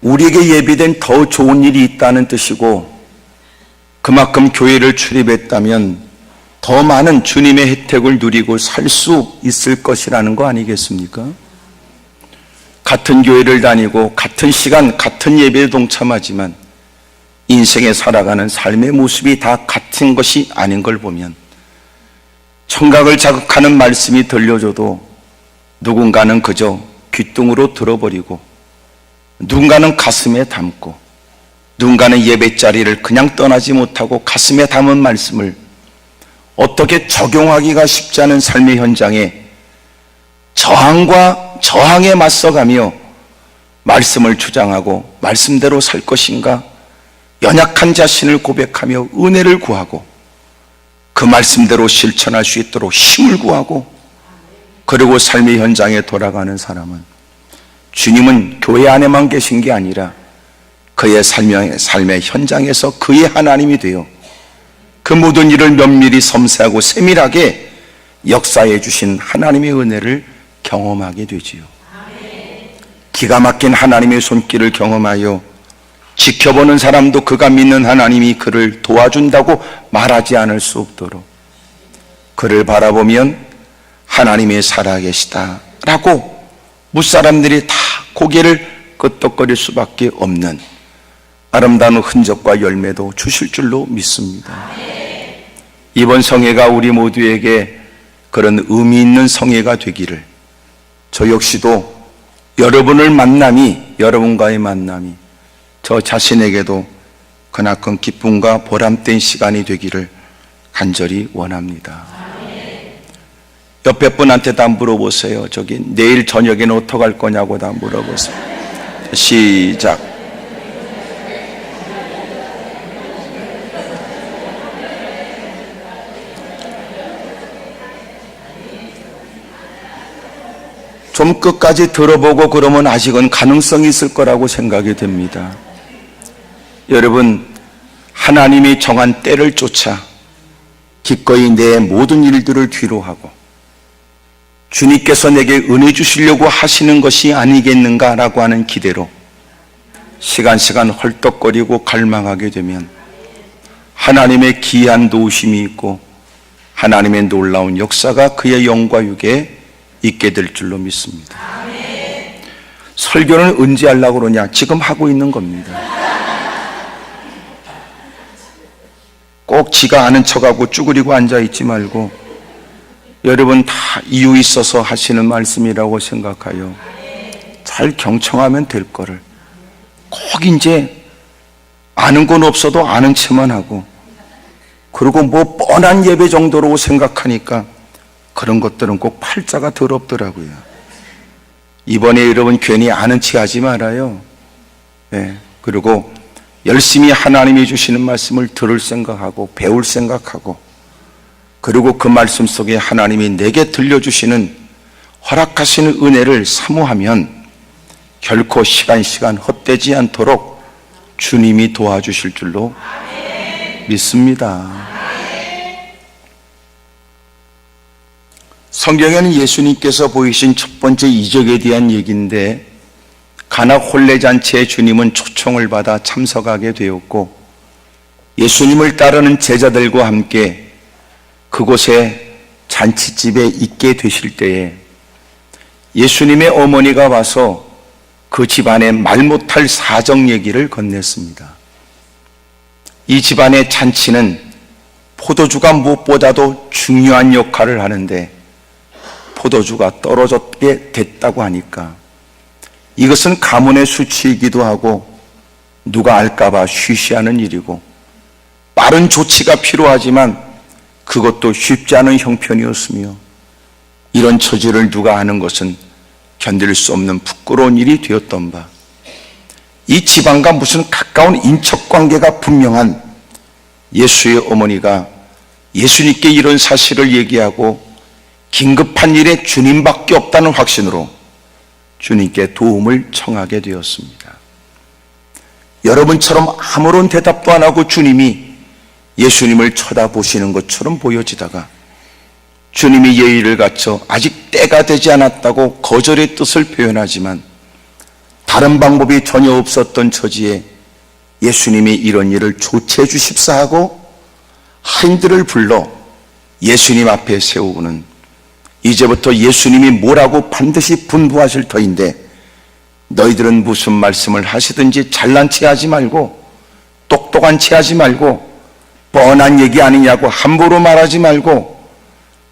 우리에게 예비된 더 좋은 일이 있다는 뜻이고, 그만큼 교회를 출입했다면 더 많은 주님의 혜택을 누리고 살 수 있을 것이라는 거 아니겠습니까? 같은 교회를 다니고 같은 시간 같은 예배에 동참하지만 인생에 살아가는 삶의 모습이 다 같은 것이 아닌 걸 보면, 청각을 자극하는 말씀이 들려줘도 누군가는 그저 귓등으로 들어버리고, 누군가는 가슴에 담고, 누군가는 예배 자리를 그냥 떠나지 못하고 가슴에 담은 말씀을 어떻게 적용하기가 쉽지 않은 삶의 현장에 저항에 맞서가며 말씀을 주장하고 말씀대로 살 것인가, 연약한 자신을 고백하며 은혜를 구하고 그 말씀대로 실천할 수 있도록 힘을 구하고, 그리고 삶의 현장에 돌아가는 사람은 주님은 교회 안에만 계신 게 아니라 그의 삶의 현장에서 그의 하나님이 되어 그 모든 일을 면밀히 섬세하고 세밀하게 역사해 주신 하나님의 은혜를 경험하게 되지요. 기가 막힌 하나님의 손길을 경험하여 지켜보는 사람도 그가 믿는 하나님이 그를 도와준다고 말하지 않을 수 없도록 그를 바라보면 하나님이 살아계시다라고 무사람들이 다 고개를 끄덕거릴 수밖에 없는 아름다운 흔적과 열매도 주실 줄로 믿습니다. 이번 성회가 우리 모두에게 그런 의미 있는 성회가 되기를, 저 역시도 여러분과의 만남이 저 자신에게도 그나큰 기쁨과 보람된 시간이 되기를 간절히 원합니다. 옆에 분한테 다 물어보세요. 내일 저녁에는 어떡할 거냐고 다 물어보세요. 시작. 좀 끝까지 들어보고 그러면 아직은 가능성이 있을 거라고 생각이 됩니다. 여러분, 하나님이 정한 때를 쫓아 기꺼이 내 모든 일들을 뒤로하고 주님께서 내게 은혜 주시려고 하시는 것이 아니겠는가라고 하는 기대로 시간 헐떡거리고 갈망하게 되면 하나님의 기이한 도우심이 있고 하나님의 놀라운 역사가 그의 영과 육에 있게 될 줄로 믿습니다. 설교는 언제 하려고 그러냐? 지금 하고 있는 겁니다. 꼭 지가 아는 척하고 쭈그리고 앉아있지 말고 여러분 다 이유 있어서 하시는 말씀이라고 생각하여 잘 경청하면 될 거를 꼭 이제 아는 건 없어도 아는 체만 하고 그리고 뭐 뻔한 예배 정도로 생각하니까 그런 것들은 꼭 팔자가 더럽더라고요. 이번에 여러분 괜히 아는 체 하지 말아요. 네. 그리고 열심히 하나님이 주시는 말씀을 들을 생각하고 배울 생각하고 그리고 그 말씀 속에 하나님이 내게 들려주시는 허락하시는 은혜를 사모하면 결코 시간 헛되지 않도록 주님이 도와주실 줄로 믿습니다. 성경에는 예수님께서 보이신 첫 번째 이적에 대한 얘기인데 가나 혼례잔치에 주님은 초청을 받아 참석하게 되었고 예수님을 따르는 제자들과 함께 그곳에 잔치집에 있게 되실 때에 예수님의 어머니가 와서 그 집안에 말 못할 사정 얘기를 건넸습니다. 이 집안의 잔치는 포도주가 무엇보다도 중요한 역할을 하는데 포도주가 떨어졌게 됐다고 하니까 이것은 가문의 수치이기도 하고 누가 알까봐 쉬쉬하는 일이고 빠른 조치가 필요하지만 그것도 쉽지 않은 형편이었으며 이런 처지를 누가 아는 것은 견딜 수 없는 부끄러운 일이 되었던 바 이 집안과 무슨 가까운 인척관계가 분명한 예수의 어머니가 예수님께 이런 사실을 얘기하고 긴급한 일에 주님밖에 없다는 확신으로 주님께 도움을 청하게 되었습니다. 여러분처럼 아무런 대답도 안 하고 주님이 예수님을 쳐다보시는 것처럼 보여지다가 주님이 예의를 갖춰 아직 때가 되지 않았다고 거절의 뜻을 표현하지만 다른 방법이 전혀 없었던 처지에 예수님이 이런 일을 조치해 주십사 하고 하인들을 불러 예수님 앞에 세우고는 이제부터 예수님이 뭐라고 반드시 분부하실 터인데 너희들은 무슨 말씀을 하시든지 잘난 체 하지 말고 똑똑한 체 하지 말고 뻔한 얘기 아니냐고 함부로 말하지 말고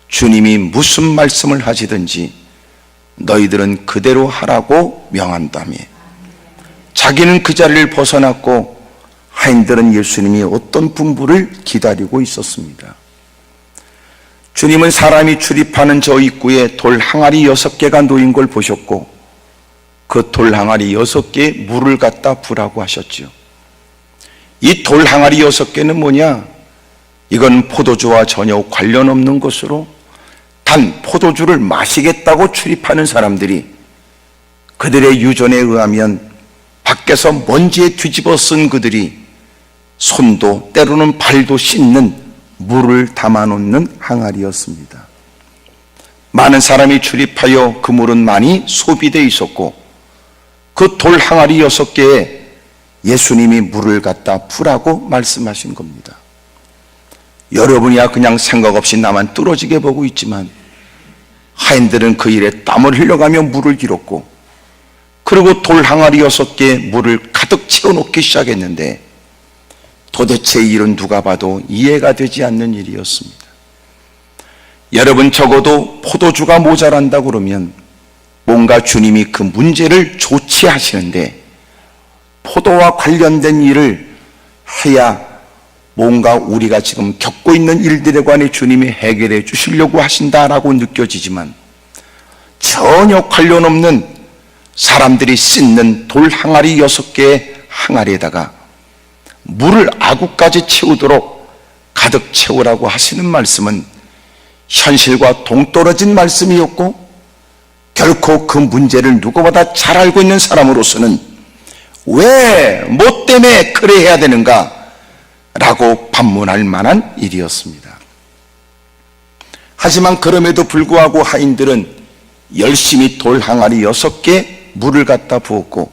주님이 무슨 말씀을 하시든지 너희들은 그대로 하라고 명한다며 자기는 그 자리를 벗어났고 하인들은 예수님이 어떤 분부를 기다리고 있었습니다. 주님은 사람이 출입하는 저 입구에 돌 항아리 6개가 놓인 걸 보셨고 그 돌 항아리 6개에 물을 갖다 부라고 하셨죠. 이 돌 항아리 6개는 뭐냐? 이건 포도주와 전혀 관련 없는 것으로 단 포도주를 마시겠다고 출입하는 사람들이 그들의 유전에 의하면 밖에서 먼지에 뒤집어 쓴 그들이 손도 때로는 발도 씻는 물을 담아놓는 항아리였습니다. 많은 사람이 출입하여 그 물은 많이 소비되어 있었고 그 돌 항아리 6개에 예수님이 물을 갖다 부라고 말씀하신 겁니다. 여러분이야 그냥 생각 없이 나만 뚫어지게 보고 있지만 하인들은 그 일에 땀을 흘려가며 물을 길었고 그리고 돌 항아리 6개에 물을 가득 채워놓기 시작했는데 도대체 이 일은 누가 봐도 이해가 되지 않는 일이었습니다. 여러분 적어도 포도주가 모자란다 그러면 뭔가 주님이 그 문제를 조치하시는데 포도와 관련된 일을 해야 뭔가 우리가 지금 겪고 있는 일들에 관해 주님이 해결해 주시려고 하신다라고 느껴지지만 전혀 관련 없는 사람들이 씻는 돌 항아리 6개의 항아리에다가 물을 아구까지 채우도록 가득 채우라고 하시는 말씀은 현실과 동떨어진 말씀이었고 결코 그 문제를 누구보다 잘 알고 있는 사람으로서는 왜, 뭐 때문에 그래 해야 되는가 라고 반문할 만한 일이었습니다. 하지만 그럼에도 불구하고 하인들은 열심히 돌 항아리 6개 물을 갖다 부었고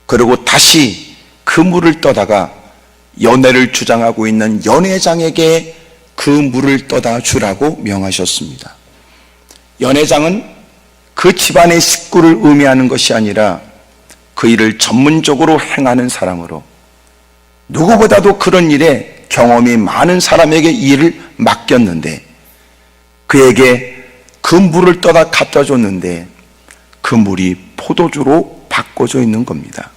그리고 다시 그 물을 떠다가 연회를 주장하고 있는 연회장에게 그 물을 떠다 주라고 명하셨습니다. 연회장은 그 집안의 식구를 의미하는 것이 아니라 그 일을 전문적으로 행하는 사람으로, 누구보다도 그런 일에 경험이 많은 사람에게 이 일을 맡겼는데, 그에게 그 물을 떠다 갖다 줬는데 그 물이 포도주로 바꿔져 있는 겁니다.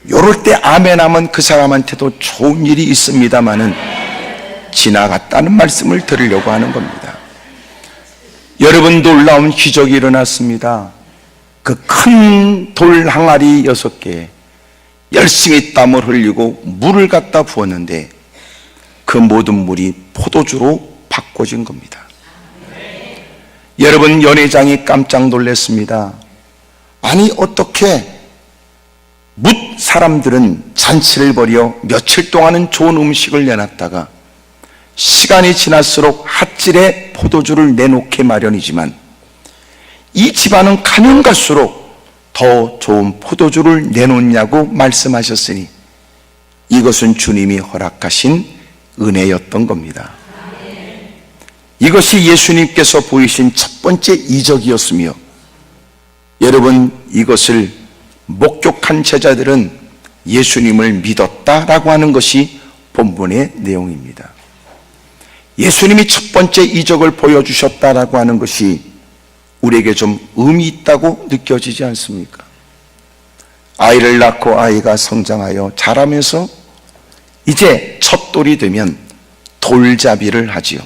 요럴 때 아멘 하면 그 사람한테도 좋은 일이 있습니다마는 지나갔다는 말씀을 드리려고 하는 겁니다. 여러분, 놀라운 기적이 일어났습니다. 그 큰 돌 항아리 6개 열심히 땀을 흘리고 물을 갖다 부었는데 그 모든 물이 포도주로 바꿔진 겁니다. 여러분, 연회장이 깜짝 놀랐습니다. 아니, 어떻게 뭇 사람들은 잔치를 벌여 며칠 동안은 좋은 음식을 내놨다가 시간이 지날수록 핫질에 포도주를 내놓게 마련이지만 이 집안은 가면 갈수록 더 좋은 포도주를 내놓냐고 말씀하셨으니 이것은 주님이 허락하신 은혜였던 겁니다. 이것이 예수님께서 보이신 첫 번째 이적이었으며, 여러분, 이것을 목격한 제자들은 예수님을 믿었다라고 하는 것이 본문의 내용입니다. 예수님이 첫 번째 이적을 보여주셨다라고 하는 것이 우리에게 좀 의미 있다고 느껴지지 않습니까? 아이를 낳고 아이가 성장하여 자라면서 이제 첫 돌이 되면 돌잡이를 하지요.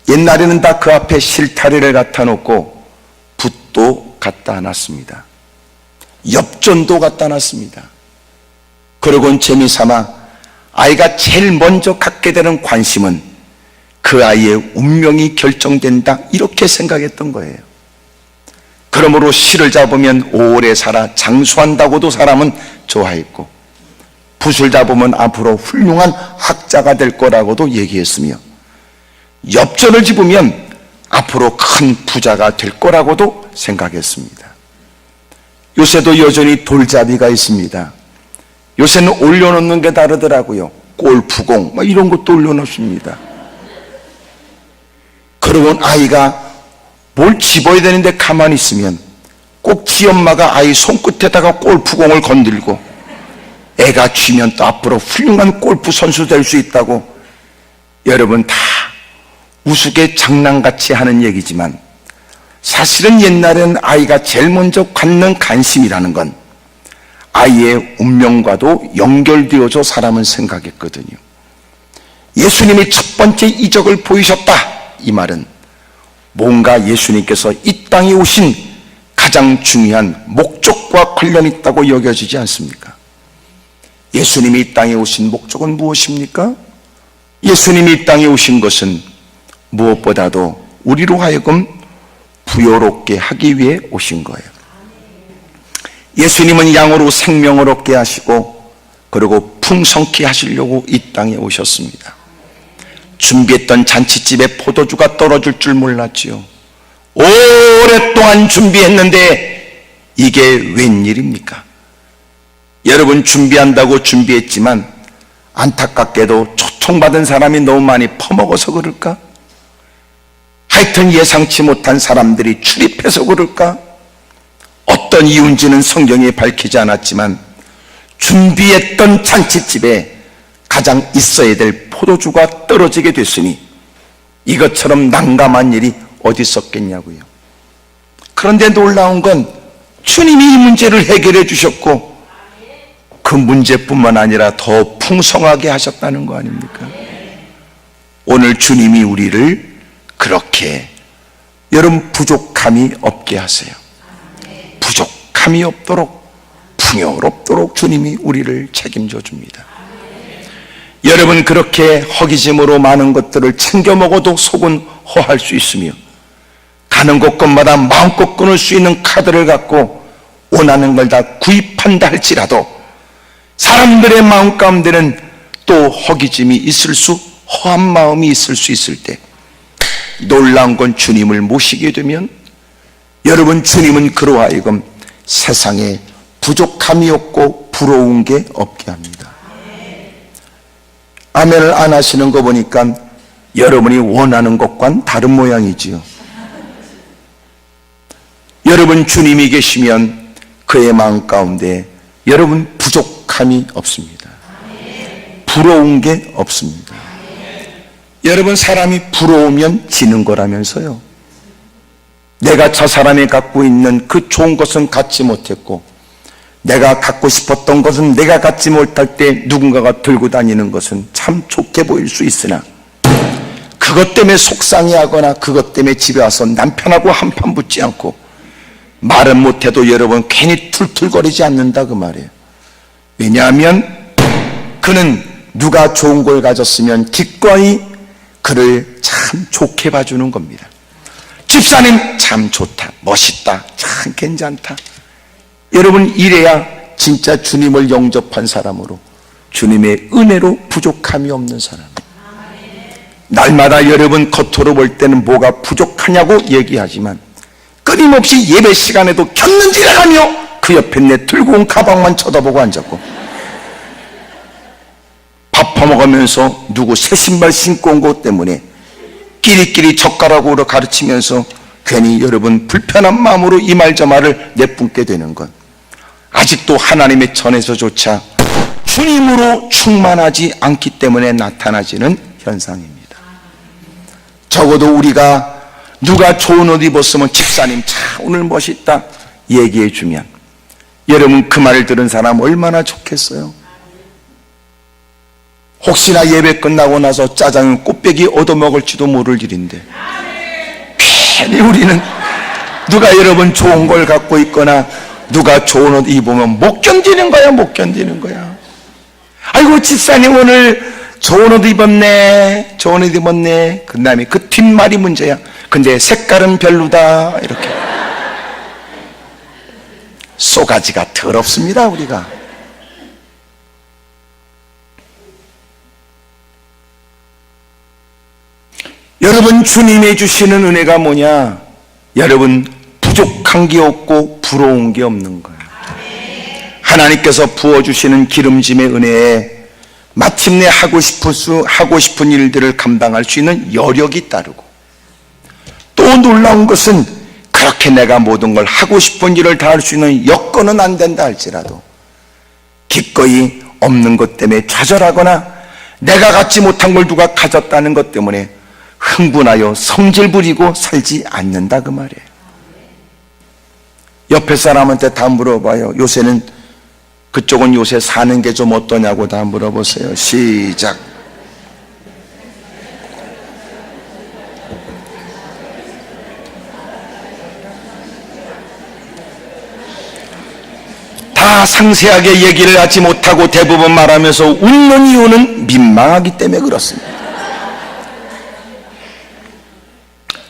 옛날에는 다 그 앞에 실타래를 갖다 놓고 붓도 갖다 놨습니다. 엽전도 갖다 놨습니다. 그러고는 재미삼아 아이가 제일 먼저 갖게 되는 관심은 그 아이의 운명이 결정된다, 이렇게 생각했던 거예요. 그러므로 실을 잡으면 오래 살아 장수한다고도 사람은 좋아했고, 붓을 잡으면 앞으로 훌륭한 학자가 될 거라고도 얘기했으며, 엽전을 집으면 앞으로 큰 부자가 될 거라고도 생각했습니다. 요새도 여전히 돌잡이가 있습니다. 요새는 올려놓는 게 다르더라고요. 골프공 이런 것도 올려놓습니다. 그러면 아이가 뭘 집어야 되는데 가만히 있으면 꼭 지 엄마가 아이 손끝에다가 골프공을 건들고, 애가 쥐면 또 앞으로 훌륭한 골프 선수 될 수 있다고, 여러분 다 우스개 장난같이 하는 얘기지만 사실은 옛날엔 아이가 제일 먼저 갖는 관심이라는 건 아이의 운명과도 연결되어져 사람은 생각했거든요. 예수님이 첫 번째 이적을 보이셨다, 이 말은 뭔가 예수님께서 이 땅에 오신 가장 중요한 목적과 관련 있다고 여겨지지 않습니까? 예수님이 이 땅에 오신 목적은 무엇입니까? 예수님이 이 땅에 오신 것은 무엇보다도 우리로 하여금 부요롭게 하기 위해 오신 거예요. 예수님은 양으로 생명을 얻게 하시고 그리고 풍성케 하시려고 이 땅에 오셨습니다. 준비했던 잔치집에 포도주가 떨어질 줄 몰랐지요. 오랫동안 준비했는데 이게 웬일입니까? 여러분, 준비한다고 준비했지만 안타깝게도 초청받은 사람이 너무 많이 퍼먹어서 그럴까? 하여튼 예상치 못한 사람들이 출입해서 그럴까? 어떤 이유인지는 성경에 밝히지 않았지만 준비했던 잔치집에 가장 있어야 될 포도주가 떨어지게 됐으니 이것처럼 난감한 일이 어디 있었겠냐고요. 그런데 놀라운 건 주님이 이 문제를 해결해 주셨고 그 문제뿐만 아니라 더 풍성하게 하셨다는 거 아닙니까? 오늘 주님이 우리를 그렇게, 여러분, 부족함이 없게 하세요. 부족함이 없도록, 풍요롭도록 주님이 우리를 책임져 줍니다. 여러분, 그렇게 허기짐으로 많은 것들을 챙겨 먹어도 속은 허할 수 있으며 가는 곳곳마다 마음껏 끊을 수 있는 카드를 갖고 원하는 걸 다 구입한다 할지라도 사람들의 마음 가운데는 또 허기짐이 있을 수, 허한 마음이 있을 수 있을 때, 놀라운 건 주님을 모시게 되면, 여러분, 주님은 그로 하여금 세상에 부족한 부족함이 없고 부러운 게 없게 합니다. 아멘을 안 하시는 거 보니까 여러분이 원하는 것과는 다른 모양이지요. 여러분 주님이 계시면 그의 마음 가운데 여러분 부족함이 없습니다. 부러운 게 없습니다. 여러분 사람이 부러우면 지는 거라면서요. 내가 저 사람이 갖고 있는 그 좋은 것은 갖지 못했고 내가 갖고 싶었던 것은 내가 갖지 못할 때 누군가가 들고 다니는 것은 참 좋게 보일 수 있으나 그것 때문에 속상해하거나 그것 때문에 집에 와서 남편하고 한판 붙지 않고 말은 못해도 여러분 괜히 툴툴거리지 않는다 그 말이에요. 왜냐하면 그는 누가 좋은 걸 가졌으면 기꺼이 그를 참 좋게 봐주는 겁니다. 집사님 참 좋다, 멋있다, 참 괜찮다. 여러분 이래야 진짜 주님을 영접한 사람으로 주님의 은혜로 부족함이 없는 사람. 날마다 여러분 겉으로 볼 때는 뭐가 부족하냐고 얘기하지만 끊임없이 예배 시간에도 켰는지라하며 그 옆에 내 들고 온 가방만 쳐다보고 앉았고 밥 퍼먹으면서 누구 새 신발 신고 온 것 때문에 끼리끼리 젓가락으로 가르치면서 괜히 여러분 불편한 마음으로 이 말 저 말을 내뿜게 되는 것, 아직도 하나님의 전에서조차 주님으로 충만하지 않기 때문에 나타나지는 현상입니다. 적어도 우리가 누가 좋은 옷 입었으면 집사님 참 오늘 멋있다 얘기해 주면 여러분 그 말을 들은 사람 얼마나 좋겠어요. 혹시나 예배 끝나고 나서 짜장면 꽃배기 얻어먹을지도 모를 일인데 괜히 우리는 누가 여러분 좋은 걸 갖고 있거나 누가 좋은 옷 입으면 못 견디는 거야, 못 견디는 거야. 아이고 집사님 오늘 좋은 옷 입었네, 좋은 옷 입었네. 그 다음에 그 뒷말이 문제야. 근데 색깔은 별로다 이렇게. 쏘가지가 더럽습니다 우리가. 여러분 주님이 주시는 은혜가 뭐냐? 여러분 부족한 게 없고 부러운 게 없는 거예요. 하나님께서 부어주시는 기름짐의 은혜에 마침내 하고 싶은 일들을 감당할 수 있는 여력이 따르고, 또 놀라운 것은 그렇게 내가 모든 걸 하고 싶은 일을 다 할 수 있는 여건은 안 된다 할지라도 기꺼이 없는 것 때문에 좌절하거나 내가 갖지 못한 걸 누가 가졌다는 것 때문에 흥분하여 성질 부리고 살지 않는다 그 말이에요. 옆에 사람한테 다 물어봐요. 요새는 그쪽은 요새 사는 게 좀 어떠냐고 다 물어보세요. 시작. 다 상세하게 얘기를 하지 못하고 대부분 말하면서 웃는 이유는 민망하기 때문에 그렇습니다.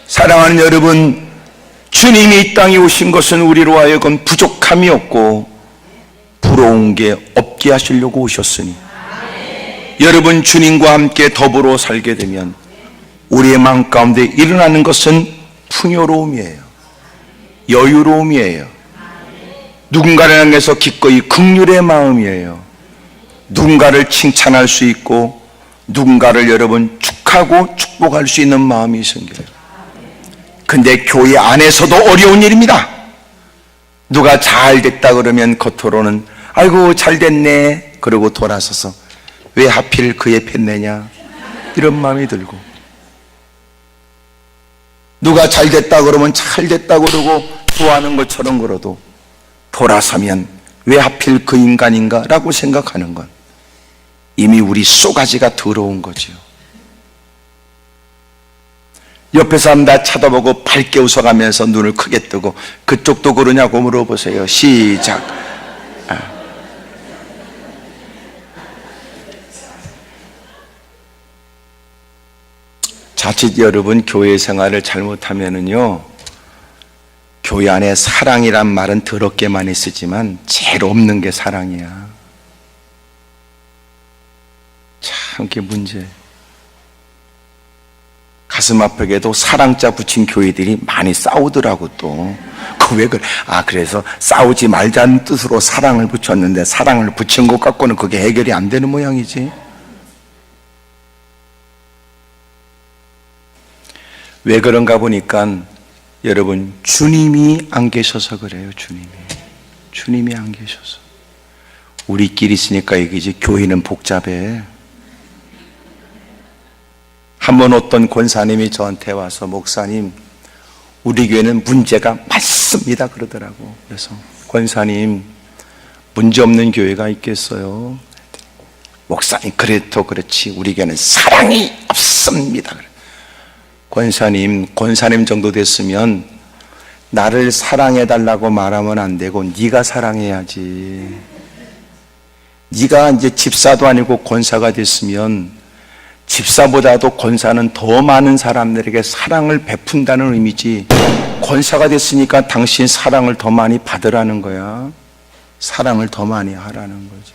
사랑하는 여러분, 주님이 이 땅에 오신 것은 우리로 하여금 부족함이 없고 부러운 게 없게 하시려고 오셨으니, 여러분 주님과 함께 더불어 살게 되면 우리의 마음 가운데 일어나는 것은 풍요로움이에요. 여유로움이에요. 누군가를 향해서 기꺼이 긍휼의 마음이에요. 누군가를 칭찬할 수 있고 누군가를 여러분 축하고 축복할 수 있는 마음이 생겨요. 근데 교회 안에서도 어려운 일입니다. 누가 잘 됐다 그러면 겉으로는 아이고 잘 됐네 그러고 돌아서서 왜 하필 그 옆에 내냐 이런 마음이 들고, 누가 잘 됐다 그러면 잘 됐다 그러고 좋아하는 것처럼 그러도 돌아서면 왜 하필 그 인간인가 라고 생각하는 건 이미 우리 쏘가지가 더러운 거지요. 옆에 사람 다 쳐다보고 밝게 웃어가면서 눈을 크게 뜨고 그쪽도 그러냐고 물어보세요. 시작. 자칫 여러분 교회 생활을 잘못하면은요, 교회 안에 사랑이란 말은 더럽게 많이 쓰지만 제일 없는 게 사랑이야. 참 그게 문제예요. 가슴 아프게도 사랑자 붙인 교회들이 많이 싸우더라고. 또 그 왜 그래? 그래서 싸우지 말자는 뜻으로 사랑을 붙였는데 사랑을 붙인 것 갖고는 그게 해결이 안 되는 모양이지. 왜 그런가 보니까 여러분, 주님이 안 계셔서 그래요. 주님이 안 계셔서. 우리끼리 있으니까 이게 교회는 복잡해. 한번 어떤 권사님이 저한테 와서 목사님, 우리 교회는 문제가 많습니다 그러더라고. 그래서 권사님, 문제 없는 교회가 있겠어요? 목사님, 그래도 그렇지 우리 교회는 사랑이 없습니다. 권사님 정도 됐으면 나를 사랑해달라고 말하면 안 되고 네가 사랑해야지. 네가 이제 집사도 아니고 권사가 됐으면 집사보다도 권사는 더 많은 사람들에게 사랑을 베푼다는 의미지, 권사가 됐으니까 당신 사랑을 더 많이 받으라는 거야. 사랑을 더 많이 하라는 거지.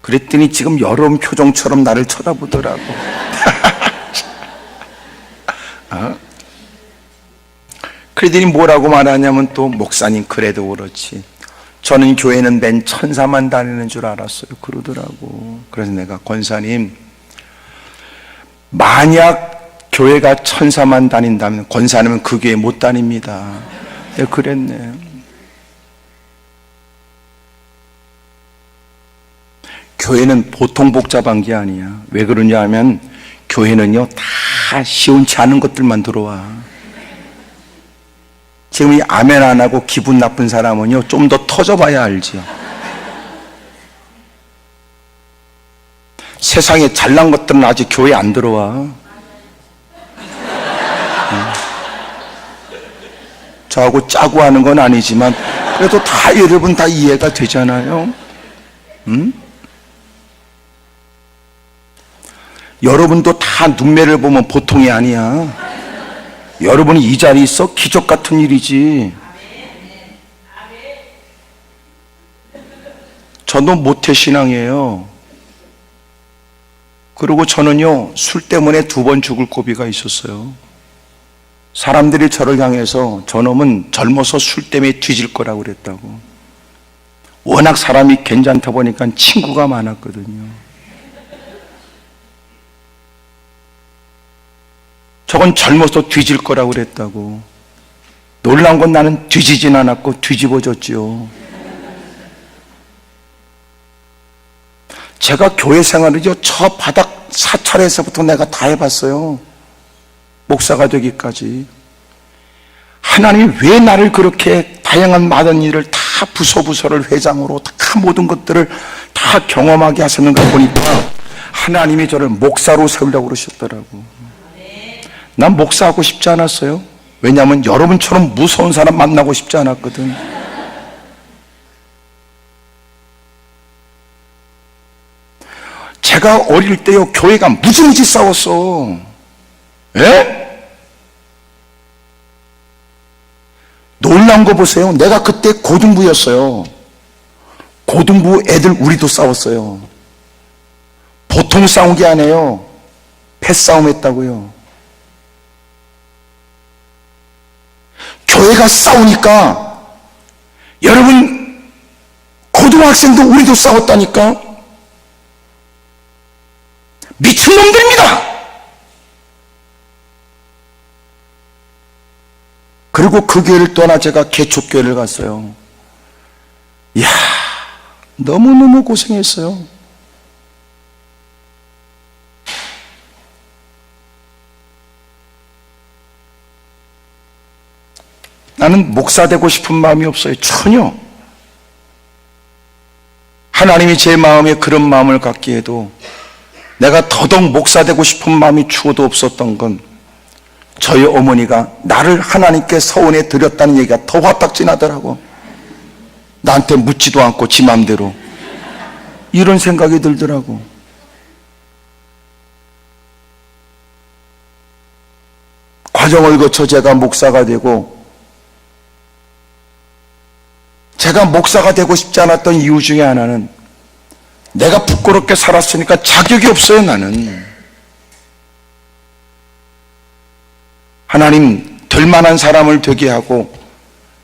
그랬더니 지금 여러분 표정처럼 나를 쳐다보더라고. 그러더니 뭐라고 말하냐면 또 목사님 그래도 그렇지 저는 교회는 맨 천사만 다니는 줄 알았어요 그러더라고. 그래서 내가 권사님, 만약 교회가 천사만 다닌다면 권사님은 그 교회 못 다닙니다. 내가 그랬네. 교회는 보통 복잡한 게 아니야. 왜 그러냐 하면 교회는요 다 시원치 않은 것들만 들어와. 지금 이 아멘 안 하고 기분 나쁜 사람은요 좀 더 터져봐야 알지요. 세상에 잘난 것들은 아직 교회 안 들어와. 저하고 짜고 하는 건 아니지만 그래도 다 여러분 다 이해가 되잖아요. 여러분도 다 눈매를 보면 보통이 아니야. 여러분이 이 자리에 있어 기적 같은 일이지. 저도 모태신앙이에요. 그리고 저는요 술 때문에 2번 죽을 고비가 있었어요. 사람들이 저를 향해서 저놈은 젊어서 술 때문에 뒤질 거라고 그랬다고. 워낙 사람이 괜찮다 보니까 친구가 많았거든요. 저건 젊어서 뒤질 거라고 그랬다고. 놀라운 건 나는 뒤지진 않았고 뒤집어졌지요. 제가 교회 생활을요 저 바닥 사찰에서부터 내가 다 해봤어요. 목사가 되기까지. 하나님이 왜 나를 그렇게 다양한 많은 일을 다 부서를 회장으로 다 모든 것들을 다 경험하게 하셨는가 보니까 하나님이 저를 목사로 세우려고 그러셨더라고. 난 목사하고 싶지 않았어요. 왜냐하면 여러분처럼 무서운 사람 만나고 싶지 않았거든. 제가 어릴 때요 교회가 무지무지 싸웠어. 예? 놀라운 거 보세요. 내가 그때 고등부였어요. 고등부 애들 우리도 싸웠어요. 보통 싸운 게 아니에요. 패싸움 했다고요. 교회가 싸우니까 여러분 고등학생도 우리도 싸웠다니까. 미친놈들입니다. 그리고 그 교회를 떠나 제가 개척교회를 갔어요. 이야, 너무너무 고생했어요. 나는 목사 되고 싶은 마음이 없어요. 전혀. 하나님이 제 마음에 그런 마음을 갖게 해도 내가 더더욱 목사 되고 싶은 마음이 추워도 없었던 건 저희 어머니가 나를 하나님께 서원해 드렸다는 얘기가 더 화딱지나더라고. 나한테 묻지도 않고 지 맘대로. 이런 생각이 들더라고. 과정을 거쳐 제가 목사가 되고, 제가 목사가 되고 싶지 않았던 이유 중에 하나는 내가 부끄럽게 살았으니까 자격이 없어요. 나는 하나님 될 만한 사람을 되게 하고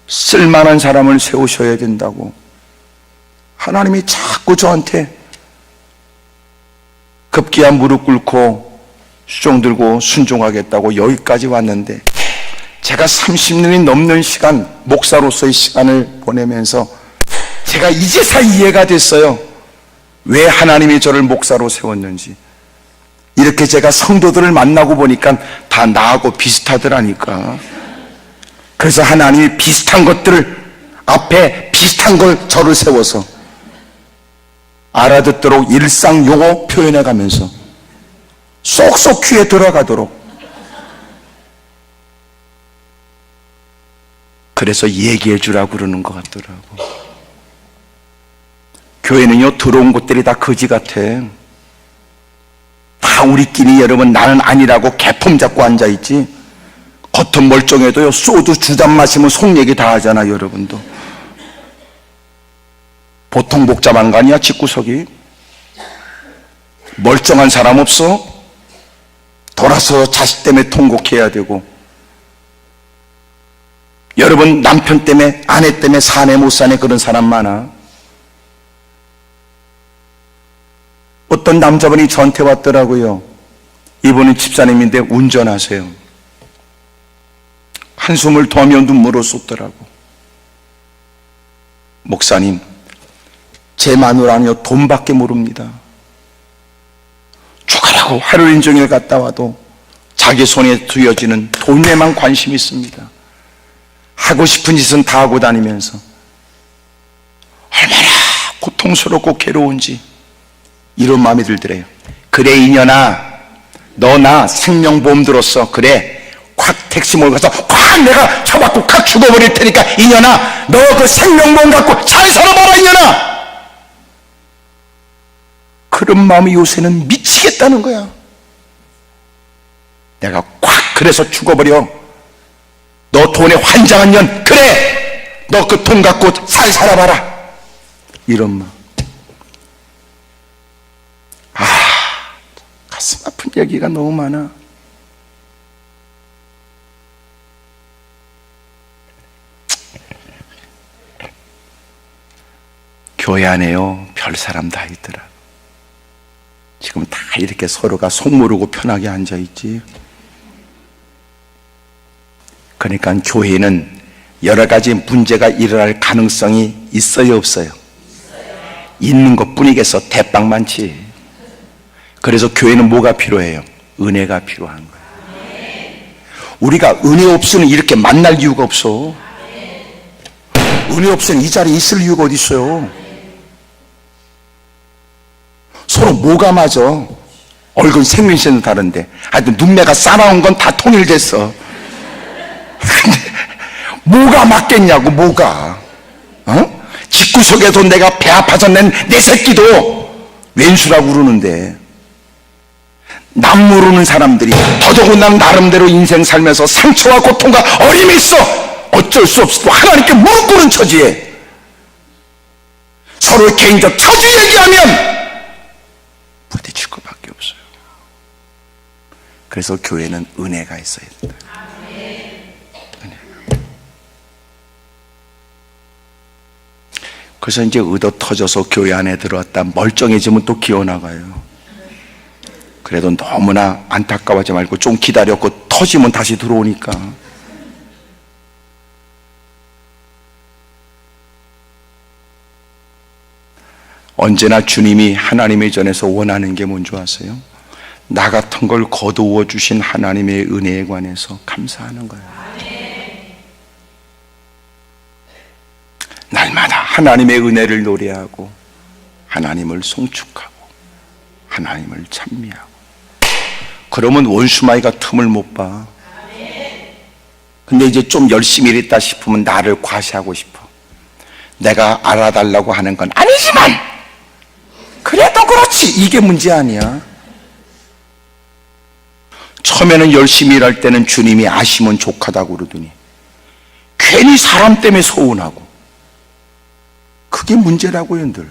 쓸만한 사람을 세우셔야 된다고 하나님이 자꾸 저한테 급기야 무릎 꿇고 수종 들고 순종하겠다고 여기까지 왔는데, 제가 30년이 넘는 시간, 목사로서의 시간을 보내면서 제가 이제서 이해가 됐어요. 왜 하나님이 저를 목사로 세웠는지. 이렇게 제가 성도들을 만나고 보니까 다 나하고 비슷하더라니까. 그래서 하나님이 비슷한 것들을 앞에 비슷한 걸 저를 세워서 알아듣도록 일상 용어 표현해 가면서 쏙쏙 귀에 들어가도록, 그래서 얘기해 주라고 그러는 것 같더라고. 교회는요, 들어온 곳들이 다 거지 같아. 다 우리끼리 여러분 나는 아니라고 개품 잡고 앉아있지. 겉은 멀쩡해도요, 소주 두 잔 마시면 속 얘기 다 하잖아. 여러분도 보통 복잡한 거 아니야. 집구석이 멀쩡한 사람 없어? 돌아서 자식 때문에 통곡해야 되고, 여러분 남편 때문에 아내 때문에 사내 못 사내 그런 사람 많아. 어떤 남자분이 저한테 왔더라고요. 이분은 집사님인데 운전하세요. 한숨을 더하며 눈물을 쏟더라고. 목사님, 제 마누라는요 돈밖에 모릅니다. 죽으라고 하루 인종일 갔다 와도 자기 손에 쥐어지는 돈에만 관심이 있습니다. 하고 싶은 짓은 다 하고 다니면서 얼마나 고통스럽고 괴로운지 이런 마음이 들더래요. 그래 이년아, 너 나 생명보험 들었어. 그래 콱 택시 몰고 가서 콱 내가 쳐받고 콱 죽어버릴 테니까 이년아, 너 그 생명보험 갖고 잘 살아봐라 이년아. 그런 마음이 요새는 미치겠다는 거야. 내가 콱 그래서 죽어버려. 너 돈에 환장한 년, 그래 너 그 돈 갖고 잘 살아봐라. 이런 마음. 가슴 아픈 얘기가 너무 많아. 교회 안에요 별 사람 다 있더라. 지금 다 이렇게 서로가 속 모르고 편하게 앉아있지. 그러니까 교회는 여러 가지 문제가 일어날 가능성이 있어요, 없어요? 있는 것 뿐이겠어. 대빵 많지. 그래서 교회는 뭐가 필요해요? 은혜가 필요한 거예요. 우리가 은혜 없으면 이렇게 만날 이유가 없어. 은혜 없으면 이 자리에 있을 이유가 어디 있어요? 서로 뭐가 맞아? 얼굴 생명신은 다른데 하여튼 눈매가 싸나운 건 다 통일됐어. 근데 뭐가 맞겠냐고. 뭐가 집구석에서 내가 배 아파서 낸 내 새끼도 왼수라고 그러는데, 남 모르는 사람들이 더더군다나 나름대로 인생 살면서 상처와 고통과 어림이 있어. 어쩔 수 없어 하나님께 무릎 꿇은 처지에 서로의 개인적 처지 얘기하면 부딪힐 것밖에 없어요. 그래서 교회는 은혜가 있어야 된다. 그래서 이제 의도 터져서 교회 안에 들어왔다 멀쩡해지면 또 기어나가요. 그래도 너무나 안타까워하지 말고 좀 기다렸고 터지면 다시 들어오니까. 언제나 주님이 하나님의 전에서 원하는 게 뭔지 아세요? 나 같은 걸 거두어 주신 하나님의 은혜에 관해서 감사하는 거예요. 날마다 하나님의 은혜를 노래하고 하나님을 송축하고 하나님을 찬미하고. 그러면 원수마귀가 틈을 못 봐. 근데 이제 좀 열심히 일했다 싶으면 나를 과시하고 싶어. 내가 알아달라고 하는 건 아니지만 그래도 그렇지, 이게 문제 아니야. 처음에는 열심히 일할 때는 주님이 아시면 족하다고 그러더니 괜히 사람 때문에 서운하고, 그게 문제라고요, 늘.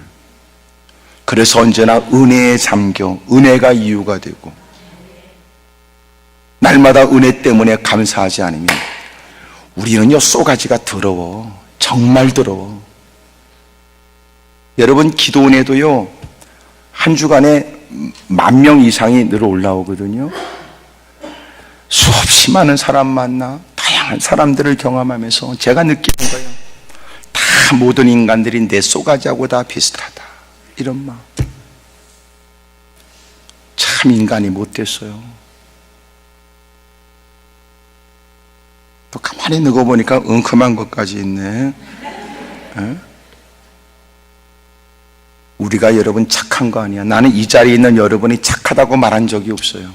그래서 언제나 은혜에 잠겨 은혜가 이유가 되고, 날마다 은혜 때문에 감사하지 않으면 우리는요, 쏘가지가 더러워. 정말 더러워. 여러분, 기도원에도요, 한 주간에 10,000명 이상이 늘 올라오거든요. 수없이 많은 사람 만나 다양한 사람들을 경험하면서 제가 느끼는 거예요. 다 모든 인간들이 내 쏘가지하고 다 비슷하다. 이런 마음. 참 인간이 못됐어요. 또 가만히 늙어보니까 엉큼한 것까지 있네. 에? 우리가 여러분 착한 거 아니야. 나는 이 자리에 있는 여러분이 착하다고 말한 적이 없어요.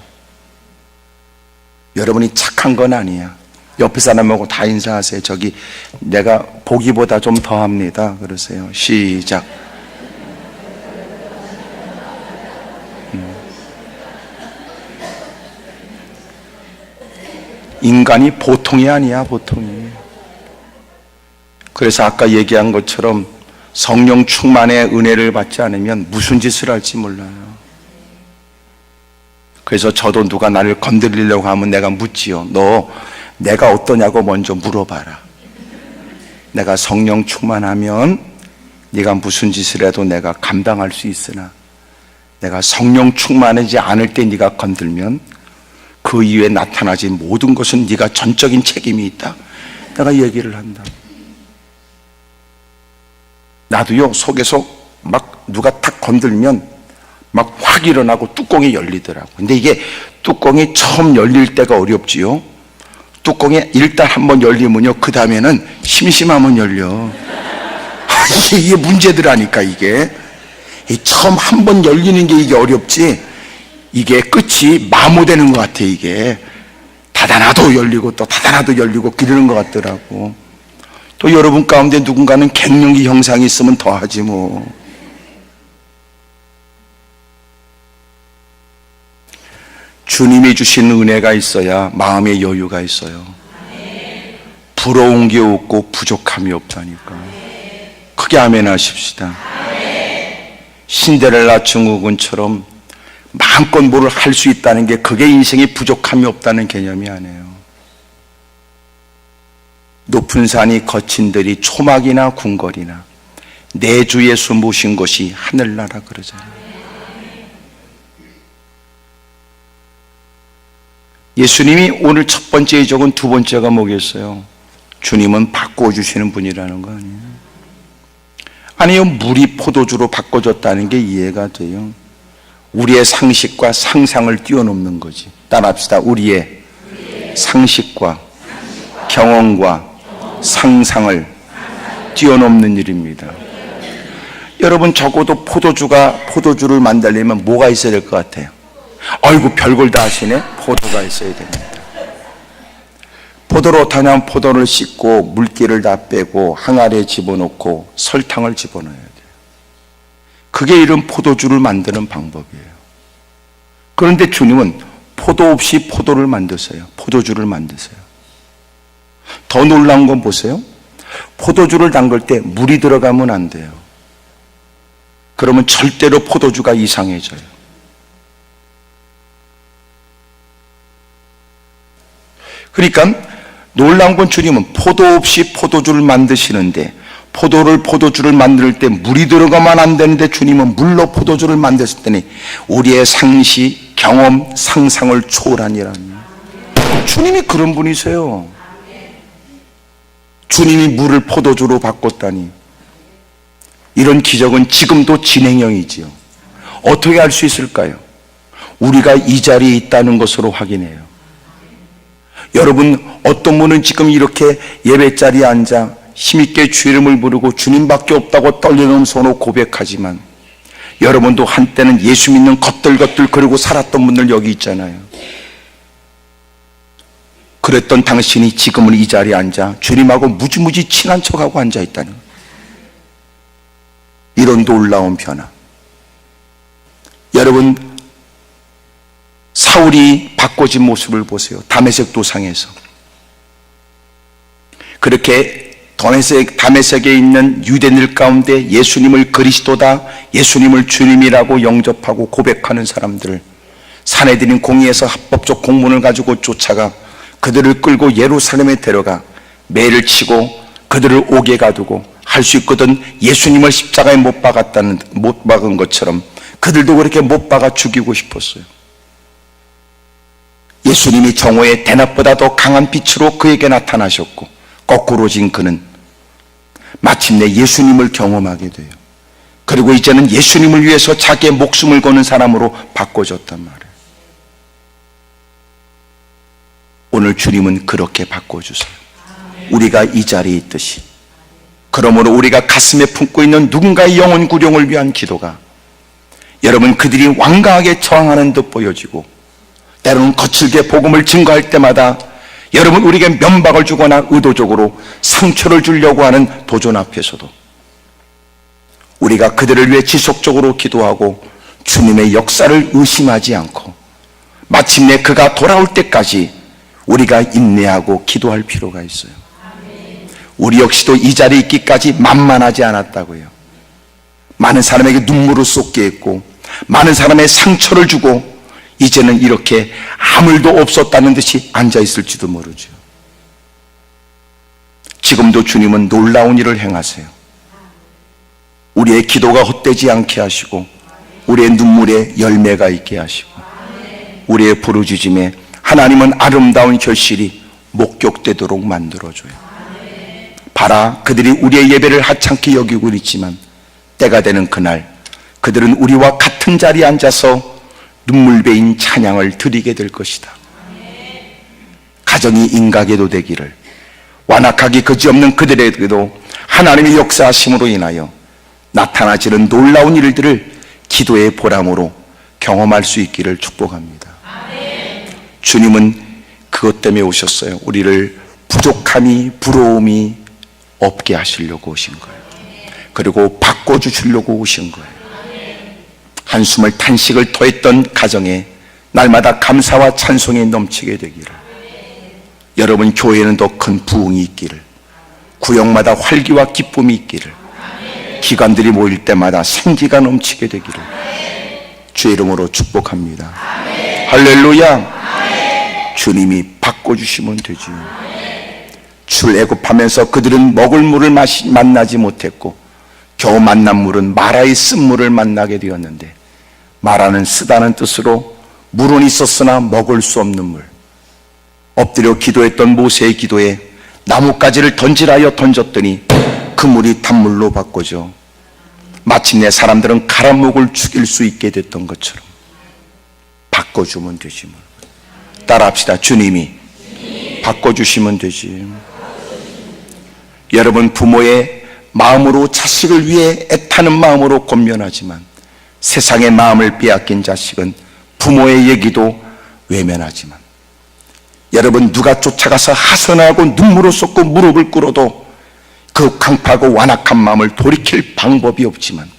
여러분이 착한 건 아니야. 옆에 사람하고 다 인사하세요. 저기 내가 보기보다 좀 더합니다. 그러세요. 시작. 인간이 보통이 아니야, 보통이. 그래서 아까 얘기한 것처럼 성령 충만의 은혜를 받지 않으면 무슨 짓을 할지 몰라요. 그래서 저도 누가 나를 건드리려고 하면 내가 묻지요. 너 내가 어떠냐고 먼저 물어봐라. 내가 성령 충만하면 네가 무슨 짓을 해도 내가 감당할 수 있으나 내가 성령 충만하지 않을 때 네가 건들면 그 이후에 나타나진 모든 것은 네가 전적인 책임이 있다. 내가 얘기를 한다. 나도요, 속에서 막 누가 탁 건들면 막 확 일어나고 뚜껑이 열리더라고. 근데 이게 뚜껑이 처음 열릴 때가 어렵지요. 뚜껑이 일단 한번 열리면요, 그 다음에는 심심하면 열려. 이게 문제더라니까, 이게. 처음 한번 열리는 게 이게 어렵지, 이게 끝이 마모되는 것 같아, 이게. 닫아놔도 열리고 또 닫아놔도 열리고 그러는 것 같더라고. 또 여러분 가운데 누군가는 갱년기 형상이 있으면 더하지 뭐. 주님이 주신 은혜가 있어야 마음의 여유가 있어요. 부러운 게 없고 부족함이 없다니까. 크게 아멘 하십시다. 신데렐라 증후군처럼 마음껏 뭐를 할 수 있다는 게 그게 인생에 부족함이 없다는 개념이 아니에요. 높은 산이 거친 들이 초막이나 궁궐이나 내 주 예수 모신 것이 하늘나라 그러잖아요. 예수님이 오늘 첫 번째 적은 두 번째가 뭐겠어요? 주님은 바꿔주시는 분이라는 거 아니에요? 아니요, 물이 포도주로 바꿔줬다는 게 이해가 돼요. 우리의 상식과 상상을 뛰어넘는 거지. 따라합시다. 우리의 상식과 경험과 상상을 뛰어넘는 일입니다. 여러분, 적어도 포도주를 만들려면 뭐가 있어야 될 것 같아요? 아이고, 별걸 다 하시네. 포도가 있어야 됩니다. 포도를 어떠냐면 포도를 씻고 물기를 다 빼고 항아리에 집어넣고 설탕을 집어넣어야 돼요. 그게 이런 포도주를 만드는 방법이에요. 그런데 주님은 포도 없이 포도를 만드세요. 포도주를 만드세요. 더 놀라운 건 보세요. 포도주를 담글 때 물이 들어가면 안 돼요. 그러면 절대로 포도주가 이상해져요. 그러니까 놀라운 건 주님은 포도 없이 포도주를 만드시는데 포도주를 만들 때 물이 들어가면 안 되는데 주님은 물로 포도주를 만드실 때니 우리의 상식, 경험, 상상을 초월하니라니. 주님이 그런 분이세요. 주님이 물을 포도주로 바꿨다니. 이런 기적은 지금도 진행형이지요. 어떻게 할 수 있을까요? 우리가 이 자리에 있다는 것으로 확인해요. 여러분, 어떤 분은 지금 이렇게 예배 자리에 앉아 힘있게 주 이름을 부르고 주님밖에 없다고 떨리는 손으로 고백하지만 여러분도 한때는 예수 믿는 겉들겉들 그러고 살았던 분들 여기 있잖아요. 그랬던 당신이 지금은 이 자리에 앉아 주님하고 무지무지 친한 척하고 앉아있다는 거예요. 이런 놀라운 변화. 여러분, 사울이 바꿔진 모습을 보세요. 다메섹 도상에서. 그렇게 다메섹에 있는 유대인들 가운데 예수님을 그리스도다, 예수님을 주님이라고 영접하고 고백하는 사람들을 사내들인 공의에서 합법적 공문을 가지고 쫓아가 그들을 끌고 예루살렘에 데려가 매를 치고 그들을 옥에 가두고 할 수 있거든 예수님을 십자가에 못 박은 것처럼 그들도 그렇게 못 박아 죽이고 싶었어요. 예수님이 정오의 대낮보다 더 강한 빛으로 그에게 나타나셨고 거꾸로진 그는 마침내 예수님을 경험하게 돼요. 그리고 이제는 예수님을 위해서 자기의 목숨을 거는 사람으로 바꿔줬단 말이에요. 오늘 주님은 그렇게 바꿔주세요. 우리가 이 자리에 있듯이. 그러므로 우리가 가슴에 품고 있는 누군가의 영혼 구령을 위한 기도가 여러분 그들이 완강하게 저항하는 듯 보여지고 때로는 거칠게 복음을 증거할 때마다 여러분 우리에게 면박을 주거나 의도적으로 상처를 주려고 하는 도전 앞에서도 우리가 그들을 위해 지속적으로 기도하고 주님의 역사를 의심하지 않고 마침내 그가 돌아올 때까지 우리가 인내하고 기도할 필요가 있어요. 우리 역시도 이 자리에 있기까지 만만하지 않았다고요. 많은 사람에게 눈물을 쏟게 했고 많은 사람의 상처를 주고 이제는 이렇게 아무 일도 없었다는 듯이 앉아있을지도 모르죠. 지금도 주님은 놀라운 일을 행하세요. 우리의 기도가 헛되지 않게 하시고 우리의 눈물에 열매가 있게 하시고 우리의 부르짖음에 하나님은 아름다운 결실이 목격되도록 만들어줘요. 봐라, 그들이 우리의 예배를 하찮게 여기고 있지만 때가 되는 그날 그들은 우리와 같은 자리에 앉아서 눈물베인 찬양을 드리게 될 것이다. 가정이 인가게도 되기를, 완악하기 그지없는 그들에게도 하나님의 역사하심으로 인하여 나타나지는 놀라운 일들을 기도의 보람으로 경험할 수 있기를 축복합니다. 주님은 그것 때문에 오셨어요. 우리를 부족함이, 부러움이 없게 하시려고 오신 거예요. 그리고 바꿔주시려고 오신 거예요. 한숨을 탄식을 토했던 가정에 날마다 감사와 찬송이 넘치게 되기를, 여러분 교회에는 더 큰 부흥이 있기를, 구역마다 활기와 기쁨이 있기를, 기관들이 모일 때마다 생기가 넘치게 되기를 주의 이름으로 축복합니다. 할렐루야. 주님이 바꿔주시면 되지요. 출애굽하면서 그들은 먹을 물을 만나지 못했고 겨우 만난 물은 마라의 쓴물을 만나게 되었는데, 마라는 쓰다는 뜻으로 물은 있었으나 먹을 수 없는 물. 엎드려 기도했던 모세의 기도에 나뭇가지를 던지라 하여 던졌더니 그 물이 단물로 바꿔져 마침내 사람들은 가라목을 죽일 수 있게 됐던 것처럼 바꿔주면 되지 뭐. 따라합시다. 주님이 바꿔주시면 되지. 여러분, 부모의 마음으로 자식을 위해 애타는 마음으로 권면하지만 세상의 마음을 빼앗긴 자식은 부모의 얘기도 외면하지만, 여러분 누가 쫓아가서 하소연하고 눈물을 쏟고 무릎을 꿇어도 그 강팍하고 완악한 마음을 돌이킬 방법이 없지만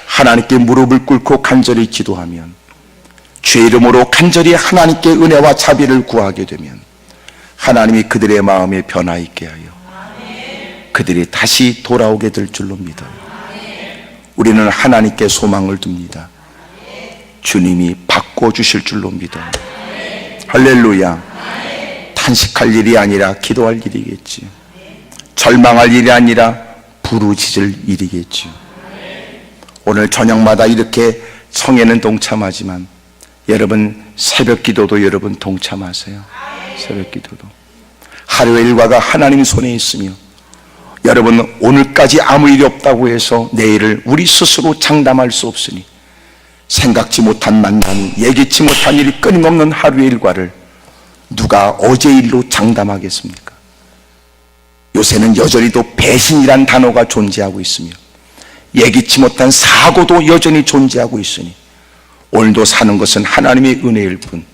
하나님께 무릎을 꿇고 간절히 기도하면, 주의 이름으로 간절히 하나님께 은혜와 자비를 구하게 되면 하나님이 그들의 마음에 변화 있게 하여 그들이 다시 돌아오게 될 줄로 믿어요. 우리는 하나님께 소망을 둡니다. 주님이 바꿔주실 줄로 믿어요. 할렐루야. 탄식할 일이 아니라 기도할 일이겠지. 절망할 일이 아니라 부르짖을 일이겠지. 오늘 저녁마다 이렇게 성회는 동참하지만 여러분 새벽 기도도 여러분 동참하세요. 새벽 기도도 하루의 일과가 하나님 손에 있으며, 여러분 오늘까지 아무 일이 없다고 해서 내일을 우리 스스로 장담할 수 없으니 생각지 못한 만남이, 예기치 못한 일이 끊임없는 하루의 일과를 누가 어제 일로 장담하겠습니까? 요새는 여전히 또 배신이란 단어가 존재하고 있으며 예기치 못한 사고도 여전히 존재하고 있으니 오늘도 사는 것은 하나님의 은혜일 뿐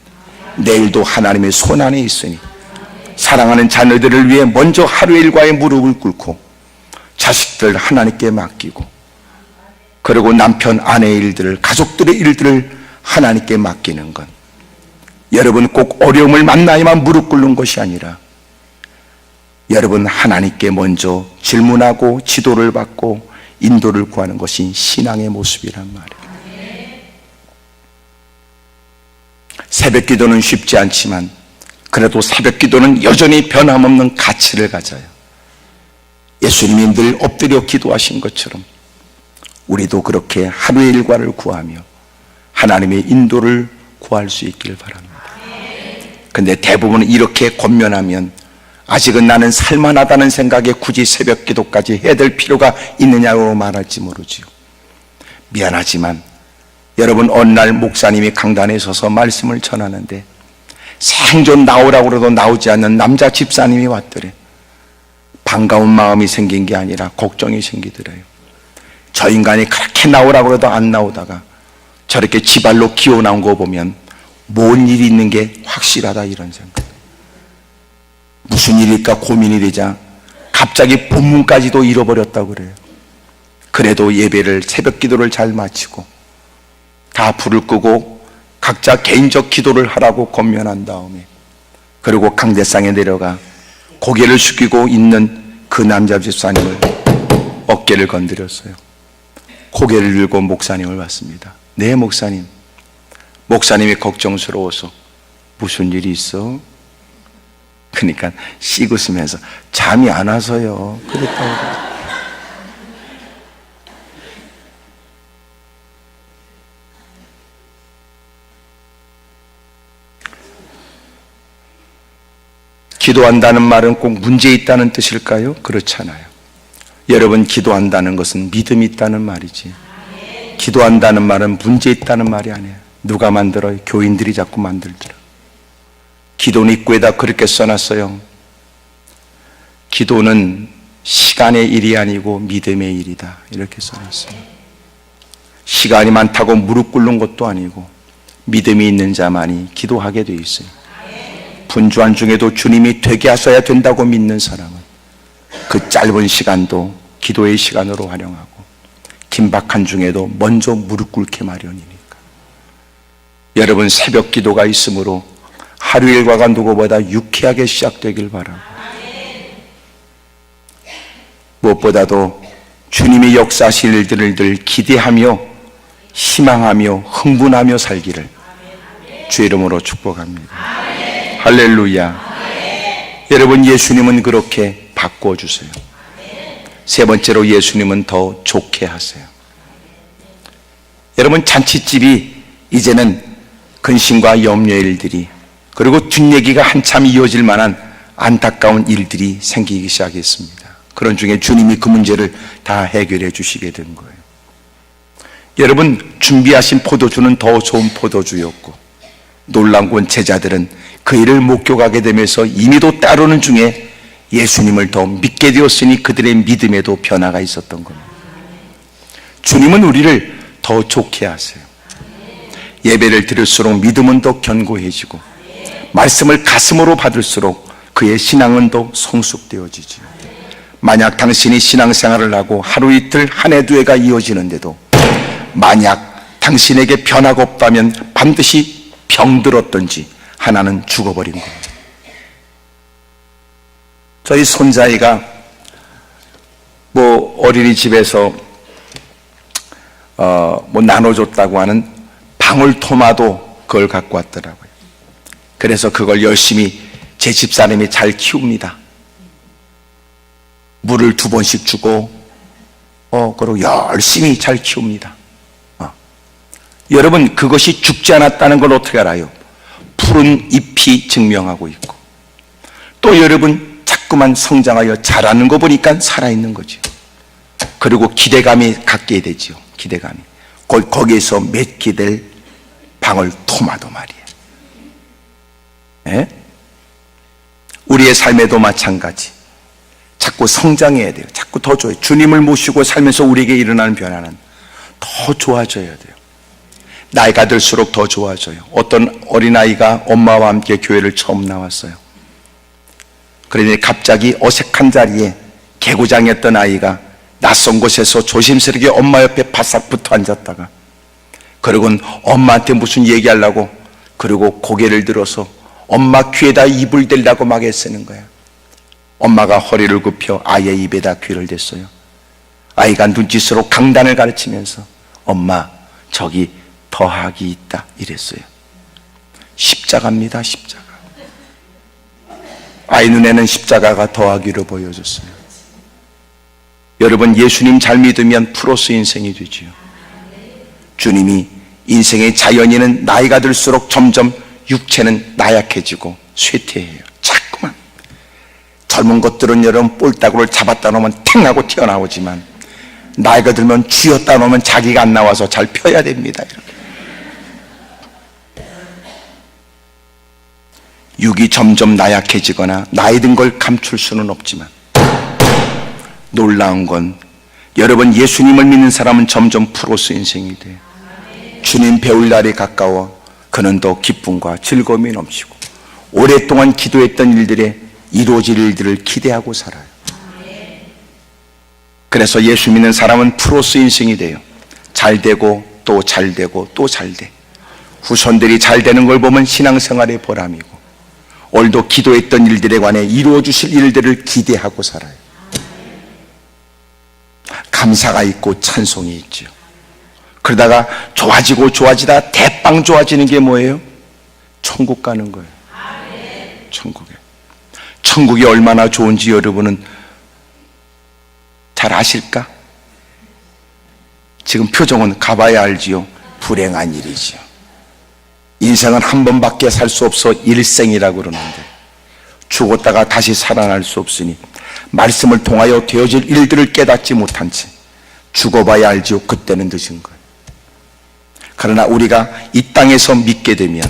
내일도 하나님의 손 안에 있으니 사랑하는 자녀들을 위해 먼저 하루의 일과에 무릎을 꿇고 자식들 하나님께 맡기고, 그리고 남편 아내의 일들을, 가족들의 일들을 하나님께 맡기는 건, 여러분 꼭 어려움을 만나야만 무릎 꿇는 것이 아니라 여러분 하나님께 먼저 질문하고 지도를 받고 인도를 구하는 것이 신앙의 모습이란 말이에요. 새벽 기도는 쉽지 않지만 그래도 새벽 기도는 여전히 변함없는 가치를 가져요. 예수님이 늘 엎드려 기도하신 것처럼 우리도 그렇게 하루의 일과를 구하며 하나님의 인도를 구할 수 있길 바랍니다. 근데 대부분 이렇게 권면하면 아직은 나는 살만하다는 생각에 굳이 새벽 기도까지 해야 될 필요가 있느냐고 말할지 모르지요. 미안하지만 여러분, 어느 날 목사님이 강단에 서서 말씀을 전하는데 생존 나오라고 그래도 나오지 않는 남자 집사님이 왔더래. 반가운 마음이 생긴 게 아니라 걱정이 생기더래요. 저 인간이 그렇게 나오라고 해도 안 나오다가 저렇게 지발로 기어 나온 거 보면 뭔 일이 있는 게 확실하다, 이런 생각. 무슨 일일까 고민이 되자 갑자기 본문까지도 잃어버렸다고 그래요. 그래도 예배를, 새벽 기도를 잘 마치고 다 불을 끄고 각자 개인적 기도를 하라고 권면한 다음에, 그리고 강대상에 내려가 고개를 숙이고 있는 그 남자 집사님을 어깨를 건드렸어요. 고개를 들고 목사님을 봤습니다. 네, 목사님. 목사님이 걱정스러워서 무슨 일이 있어? 그러니까 씩 웃으면서 잠이 안 와서요. 그랬다고. 기도한다는 말은 꼭 문제 있다는 뜻일까요? 그렇잖아요. 여러분, 기도한다는 것은 믿음이 있다는 말이지. 기도한다는 말은 문제 있다는 말이 아니에요. 누가 만들어요? 교인들이 자꾸 만들더라. 기도는 입구에다 그렇게 써놨어요. 기도는 시간의 일이 아니고 믿음의 일이다, 이렇게 써놨어요. 시간이 많다고 무릎 꿇는 것도 아니고 믿음이 있는 자만이 기도하게 돼 있어요. 분주한 중에도 주님이 되게 하셔야 된다고 믿는 사람은 그 짧은 시간도 기도의 시간으로 활용하고 긴박한 중에도 먼저 무릎 꿇게 마련이니까. 여러분, 새벽 기도가 있으므로 하루 일과가 누구보다 유쾌하게 시작되길 바라고, 무엇보다도 주님이 역사하실 일들을 늘 기대하며 희망하며 흥분하며 살기를 주의 이름으로 축복합니다. 할렐루야. 여러분, 예수님은 그렇게 바꿔주세요. 세 번째로, 예수님은 더 좋게 하세요. 여러분, 잔치집이 이제는 근심과 염려의 일들이, 그리고 뒷얘기가 한참 이어질 만한 안타까운 일들이 생기기 시작했습니다. 그런 중에 주님이 그 문제를 다 해결해 주시게 된 거예요. 여러분, 준비하신 포도주는 더 좋은 포도주였고, 놀라운 건 제자들은 그 일을 목격하게 되면서 이미도 따르는 중에 예수님을 더 믿게 되었으니 그들의 믿음에도 변화가 있었던 겁니다. 주님은 우리를 더 좋게 하세요. 예배를 들을수록 믿음은 더 견고해지고, 말씀을 가슴으로 받을수록 그의 신앙은 더 성숙되어지죠. 만약 당신이 신앙생활을 하고 하루 이틀 한 해 두 해가 이어지는데도 만약 당신에게 변화가 없다면 반드시 병들었던지 하나는 죽어버린 겁니다. 저희 손자아이가 어린이집에서 나눠줬다고 하는 방울토마토, 그걸 갖고 왔더라고요. 그래서 그걸 열심히 제 집사람이 잘 키웁니다. 물을 2번씩 주고 그리고 열심히 잘 키웁니다. 여러분, 그것이 죽지 않았다는 걸 어떻게 알아요? 푸른 잎이 증명하고 있고, 또 여러분, 자꾸만 성장하여 자라는 거 보니까 살아있는 거죠. 그리고 기대감이 갖게 되죠. 기대감이. 거기에서 맺게 될 방울토마토 말이에요. 예? 우리의 삶에도 마찬가지. 자꾸 성장해야 돼요. 자꾸 더 좋아요. 주님을 모시고 살면서 우리에게 일어나는 변화는 더 좋아져야 돼요. 나이가 들수록 더 좋아져요. 어떤 어린아이가 엄마와 함께 교회를 처음 나왔어요. 그러니 갑자기 어색한 자리에 개구장이었던 아이가 낯선 곳에서 조심스럽게 엄마 옆에 바싹 붙어 앉았다가, 그리고는 엄마한테 무슨 얘기하려고, 그리고 고개를 들어서 엄마 귀에다 입을 대려고 막 애쓰는 거야. 엄마가 허리를 굽혀 아이의 입에다 귀를 댔어요. 아이가 눈짓으로 강단을 가르치면서 엄마, 저기 더하기 있다, 이랬어요. 십자가입니다, 십자가. 나의 눈에는 십자가가 더하기로 보여졌어요. 여러분, 예수님 잘 믿으면 플러스 인생이 되지요. 주님이 인생의 자연인은 나이가 들수록 점점 육체는 나약해지고 쇠퇴해요. 자꾸만. 젊은 것들은 여러분 볼따구를 잡았다 놓으면 탱 하고 튀어나오지만 나이가 들면 쥐었다 놓으면 자기가 안 나와서 잘 펴야 됩니다. 이렇게. 육이 점점 나약해지거나 나이 든 걸 감출 수는 없지만 놀라운 건 여러분, 예수님을 믿는 사람은 점점 프로스 인생이 돼요. 주님 배울 날이 가까워 그는 더 기쁨과 즐거움이 넘치고 오랫동안 기도했던 일들에 이루어질 일들을 기대하고 살아요. 그래서 예수 믿는 사람은 프로스 인생이 돼요. 잘 되고 또 잘 되고 또 잘 돼. 후손들이 잘 되는 걸 보면 신앙생활의 보람이고 오늘도 기도했던 일들에 관해 이루어 주실 일들을 기대하고 살아요. 감사가 있고 찬송이 있죠. 그러다가 좋아지고 좋아지다 대빵 좋아지는 게 뭐예요? 천국 가는 거예요. 천국이 얼마나 좋은지 여러분은 잘 아실까? 지금 표정은 가봐야 알지요. 불행한 일이지요. 인생은 한 번밖에 살 수 없어 일생이라고 그러는데 죽었다가 다시 살아날 수 없으니 말씀을 통하여 되어질 일들을 깨닫지 못한 채 죽어봐야 알지요. 그때는 늦은 거예요. 그러나 우리가 이 땅에서 믿게 되면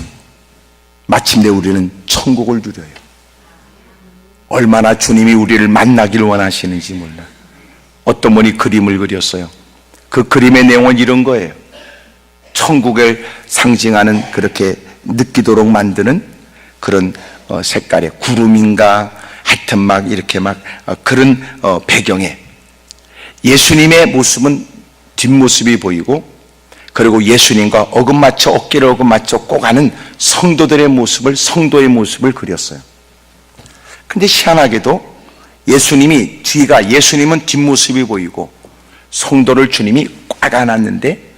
마침내 우리는 천국을 누려요. 얼마나 주님이 우리를 만나길 원하시는지 몰라. 어떤 분이 그림을 그렸어요. 그 그림의 내용은 이런 거예요. 천국을 상징하는, 그렇게 느끼도록 만드는 그런 색깔의 구름인가 하여튼 막 이렇게 막 그런 배경에 예수님의 모습은 뒷모습이 보이고, 그리고 예수님과 어긋맞춰 어깨를 어긋맞춰 꼭 하는 성도들의 모습을, 성도의 모습을 그렸어요. 근데 희한하게도 예수님은 뒷모습이 보이고 성도를 주님이 꽉 안았는데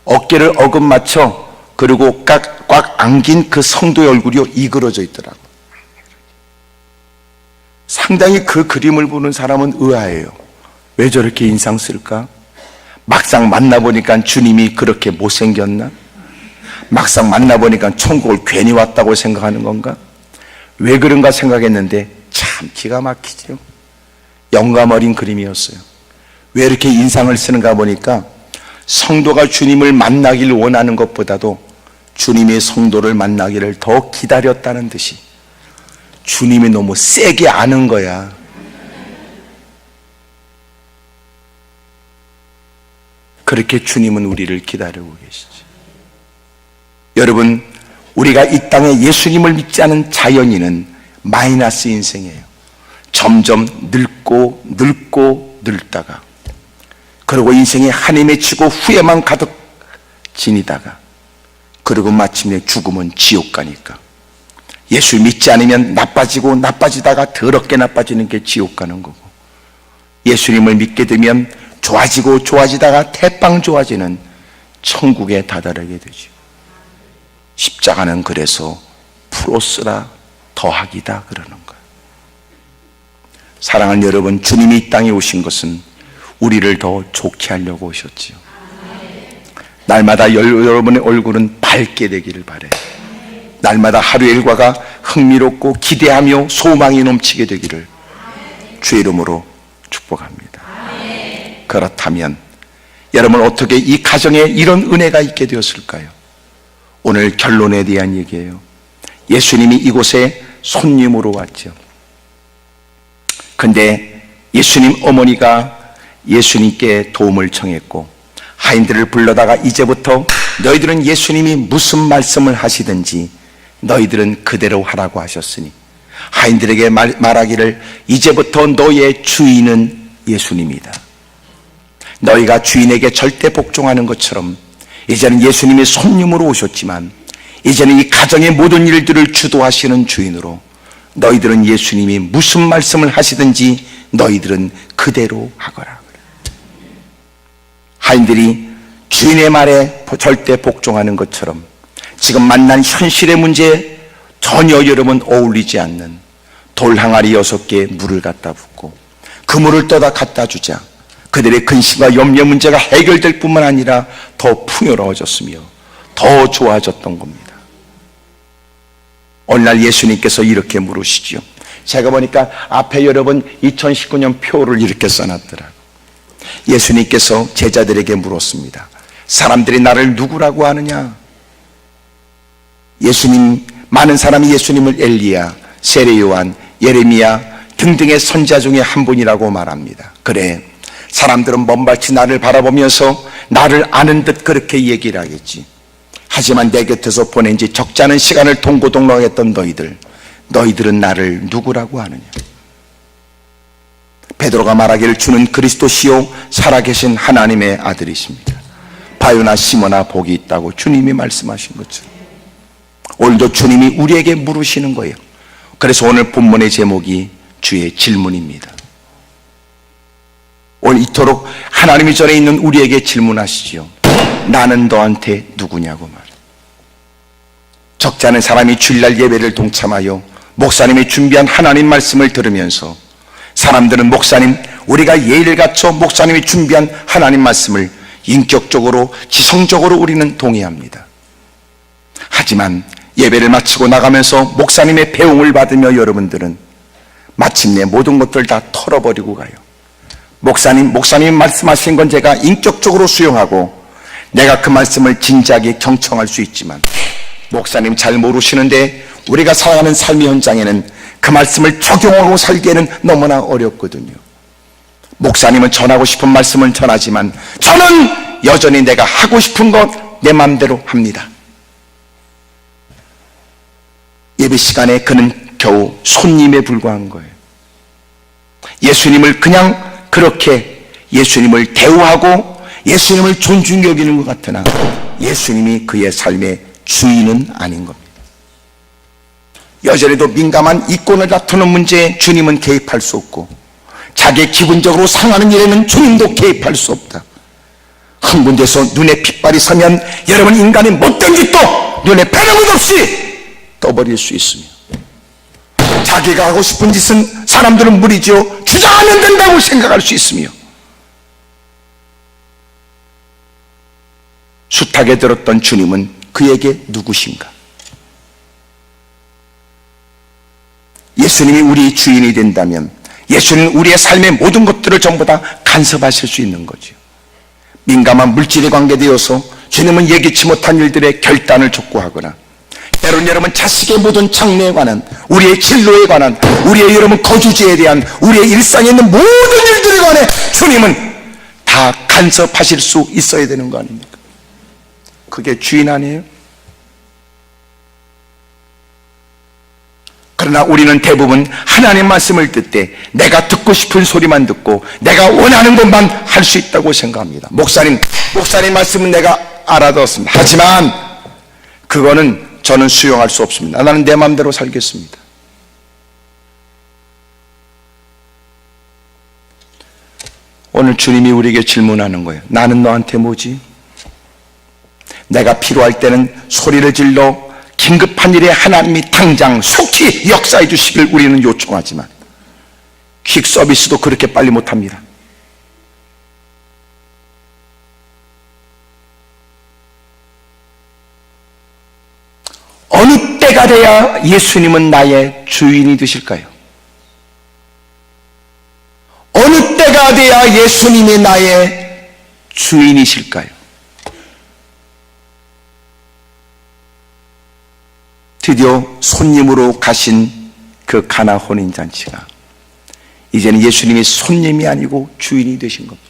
어깨를 어긋맞춰 그리고 꽉 안긴 그 성도의 얼굴이 이그러져 있더라고요. 상당히 그 그림을 보는 사람은 의아해요. 왜 저렇게 인상 쓸까? 막상 만나보니까 주님이 그렇게 못생겼나? 막상 만나보니까 천국을 괜히 왔다고 생각하는 건가? 왜 그런가 생각했는데 참 기가 막히죠. 영감 어린 그림이었어요. 왜 이렇게 인상을 쓰는가 보니까 성도가 주님을 만나길 원하는 것보다도 주님의 성도를 만나기를 더 기다렸다는 듯이 주님이 너무 세게 아는 거야. 그렇게 주님은 우리를 기다리고 계시지. 여러분, 우리가 이 땅에 예수님을 믿지 않은 자연인은 마이너스 인생이에요. 점점 늙고 늙다가, 그리고 인생에 한이 맺히고 후회만 가득 지니다가, 그리고 마침내 죽으면 지옥 가니까. 예수 믿지 않으면 나빠지다가 더럽게 나빠지는 게 지옥 가는 거고, 예수님을 믿게 되면 좋아지다가 대빵 좋아지는 천국에 다다르게 되죠. 십자가는 그래서 플러스라 더하기다 그러는 거예요. 사랑하는 여러분, 주님이 이 땅에 오신 것은 우리를 더 좋게 하려고 오셨지요. 날마다 여러분의 얼굴은 밝게 되기를 바라요. 날마다 하루의 일과가 흥미롭고 기대하며 소망이 넘치게 되기를 주의 이름으로 축복합니다. 그렇다면 여러분, 어떻게 이 가정에 이런 은혜가 있게 되었을까요? 오늘 결론에 대한 얘기예요. 예수님이 이곳에 손님으로 왔죠. 근데 예수님 어머니가 예수님께 도움을 청했고 하인들을 불러다가 이제부터 너희들은 예수님이 무슨 말씀을 하시든지 너희들은 그대로 하라고 하셨으니 하인들에게 말하기를 이제부터 너의 주인은 예수님이다. 너희가 주인에게 절대 복종하는 것처럼 이제는 예수님이 손님으로 오셨지만 이제는 이 가정의 모든 일들을 주도하시는 주인으로 너희들은 예수님이 무슨 말씀을 하시든지 너희들은 그대로 하거라. 하인들이 주인의 말에 절대 복종하는 것처럼 지금 만난 현실의 문제에 전혀 여러분 어울리지 않는 돌 항아리 6개에 물을 갖다 붓고 그 물을 떠다 갖다 주자 그들의 근심과 염려 문제가 해결될 뿐만 아니라 더 풍요로워졌으며 더 좋아졌던 겁니다. 오늘날 예수님께서 이렇게 물으시죠. 제가 보니까 앞에 여러분 2019년 표를 이렇게 써놨더라고요. 예수님께서 제자들에게 물었습니다. 사람들이 나를 누구라고 하느냐? 많은 사람이 예수님을 엘리야, 세례 요한, 예레미야 등등의 선지자 중에 한 분이라고 말합니다. 그래, 사람들은 먼발치 나를 바라보면서 나를 아는 듯 그렇게 얘기를 하겠지. 하지만 내 곁에서 보낸 지 적지 않은 시간을 동고동락했던 너희들은 나를 누구라고 하느냐? 베드로가 말하기를 주는 그리스도시요 살아계신 하나님의 아들이십니다. 바요나 시모나 복이 있다고 주님이 말씀하신 것처럼 오늘도 주님이 우리에게 물으시는 거예요. 그래서 오늘 본문의 제목이 주의 질문입니다. 오늘 이토록 하나님이 전에 있는 우리에게 질문하시지요. 나는 너한테 누구냐고 말이에요. 적지 않은 사람이 주일날 예배를 동참하여 목사님이 준비한 하나님 말씀을 들으면서 사람들은 목사님, 우리가 예의를 갖춰 목사님이 준비한 하나님 말씀을 인격적으로, 지성적으로 우리는 동의합니다. 하지만 예배를 마치고 나가면서 목사님의 배웅을 받으며 여러분들은 마침내 모든 것들 다 털어버리고 가요. 목사님이 말씀하신 건 제가 인격적으로 수용하고 내가 그 말씀을 진지하게 경청할 수 있지만 목사님 잘 모르시는데 우리가 살아가는 삶의 현장에는 그 말씀을 적용하고 살기에는 너무나 어렵거든요. 목사님은 전하고 싶은 말씀은 전하지만 저는 여전히 내가 하고 싶은 것 내 마음대로 합니다. 예배 시간에 그는 겨우 손님에 불과한 거예요. 예수님을 그냥 그렇게 예수님을 대우하고 예수님을 존중히 여기는 것 같으나 예수님이 그의 삶의 주인은 아닌 겁니다. 여전히도 민감한 이권을 다투는 문제에 주님은 개입할 수 없고 자기 기분적으로 상하는 일에는 주님도 개입할 수 없다. 흥분돼서 눈에 핏발이 서면 여러분 인간의 못된 짓도 눈에 뵈는 것 없이 떠버릴 수 있으며 자기가 하고 싶은 짓은 사람들은 무리지어 주장하면 된다고 생각할 수 있으며 숱하게 들었던 주님은 그에게 누구신가? 예수님이 우리 주인이 된다면 예수님은 우리의 삶의 모든 것들을 전부 다 간섭하실 수 있는 거죠. 민감한 물질에 관계되어서 주님은 예기치 못한 일들의 결단을 촉구하거나 때로는 여러분 자식의 모든 장래에 관한 우리의 진로에 관한 우리의 여러분 거주지에 대한 우리의 일상에 있는 모든 일들에 관해 주님은 다 간섭하실 수 있어야 되는 거 아닙니까? 그게 주인 아니에요? 그러나 우리는 대부분 하나님 말씀을 듣되 내가 듣고 싶은 소리만 듣고 내가 원하는 것만 할 수 있다고 생각합니다. 목사님 말씀은 내가 알아들었습니다. 하지만 그거는 저는 수용할 수 없습니다. 나는 내 마음대로 살겠습니다. 오늘 주님이 우리에게 질문하는 거예요. 나는 너한테 뭐지? 내가 필요할 때는 소리를 질러 긴급한 일에 하나님이 당장 속히 역사해 주시길 우리는 요청하지만 퀵 서비스도 그렇게 빨리 못합니다. 어느 때가 돼야 예수님은 나의 주인이 되실까요? 어느 때가 돼야 예수님이 나의 주인이실까요? 드디어 손님으로 가신 그 가나 혼인잔치가 이제는 예수님이 손님이 아니고 주인이 되신 겁니다.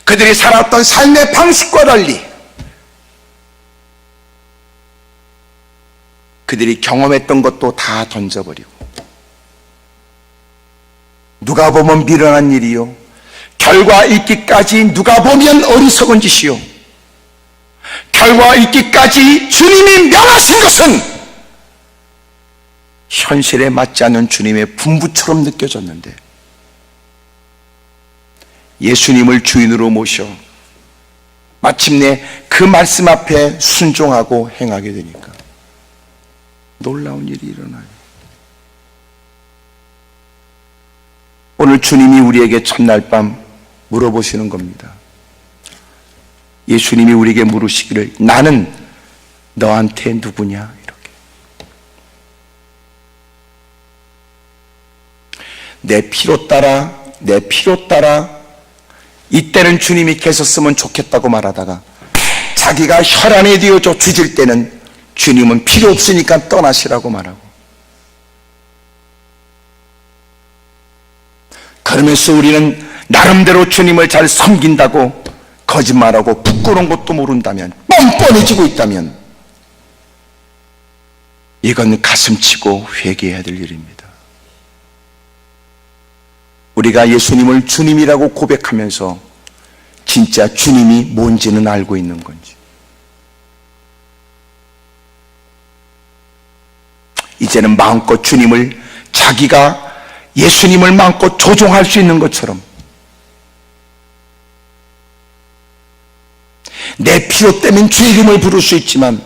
그들이 살았던 삶의 방식과 달리 그들이 경험했던 것도 다 던져버리고 누가 보면 미련한 일이요 결과 있기까지 누가 보면 어리석은 짓이요 결과 있기까지 주님이 명하신 것은 현실에 맞지 않는 주님의 분부처럼 느껴졌는데 예수님을 주인으로 모셔 마침내 그 말씀 앞에 순종하고 행하게 되니까 놀라운 일이 일어나요. 오늘 주님이 우리에게 첫날 밤 물어보시는 겁니다. 예수님이 우리에게 물으시기를 나는 너한테 누구냐? 이렇게. 내 피로 따라 이때는 주님이 계셨으면 좋겠다고 말하다가 자기가 혈안에 되어져 뒤질 때는 주님은 필요 없으니까 떠나시라고 말하고, 그러면서 우리는 나름대로 주님을 잘 섬긴다고 거짓말하고 부끄러운 것도 모른다면, 뻔뻔해지고 있다면 이건 가슴치고 회개해야 될 일입니다. 우리가 예수님을 주님이라고 고백하면서 진짜 주님이 뭔지는 알고 있는 건지, 이제는 마음껏 주님을, 자기가 예수님을 마음껏 조종할 수 있는 것처럼 내 필요 때문에 주 이름을 부를 수 있지만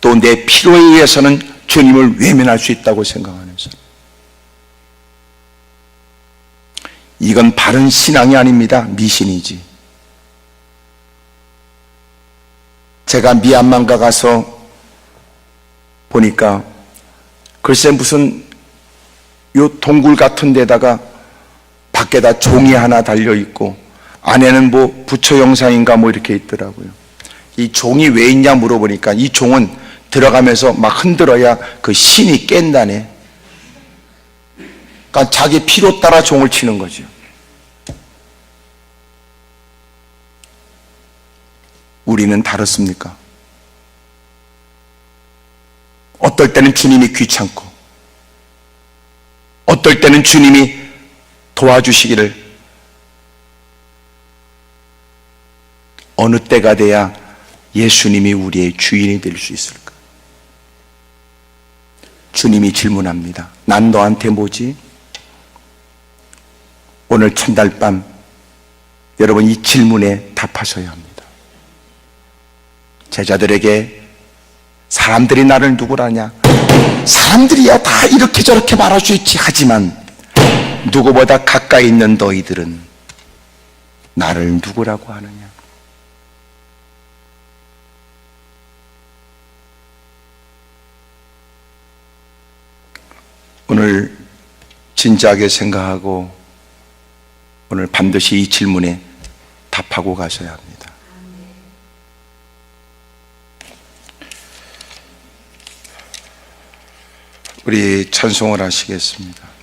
또 내 필요에 의해서는 주님을 외면할 수 있다고 생각하면서, 이건 바른 신앙이 아닙니다. 미신이지. 제가 미얀마가 가서 보니까 글쎄 무슨 요 동굴 같은 데다가 밖에다 종이 하나 달려 있고 안에는 뭐 부처 영상인가 뭐 이렇게 있더라고요. 이 종이 왜 있냐 물어보니까 이 종은 들어가면서 막 흔들어야 그 신이 깬다네. 그러니까 자기 필요 따라 종을 치는 거죠. 우리는 다릅니까? 어떨 때는 주님이 귀찮고 어떨 때는 주님이 도와주시기를, 어느 때가 돼야 예수님이 우리의 주인이 될 수 있을까? 주님이 질문합니다. 난 너한테 뭐지? 오늘 첫날 밤 여러분 이 질문에 답하셔야 합니다. 제자들에게 사람들이 나를 누구라냐? 사람들이야 다 이렇게 저렇게 말할 수 있지. 하지만 누구보다 가까이 있는 너희들은 나를 누구라고 하느냐? 오늘 진지하게 생각하고 오늘 반드시 이 질문에 답하고 가셔야 합니다. 우리 찬송을 하시겠습니다.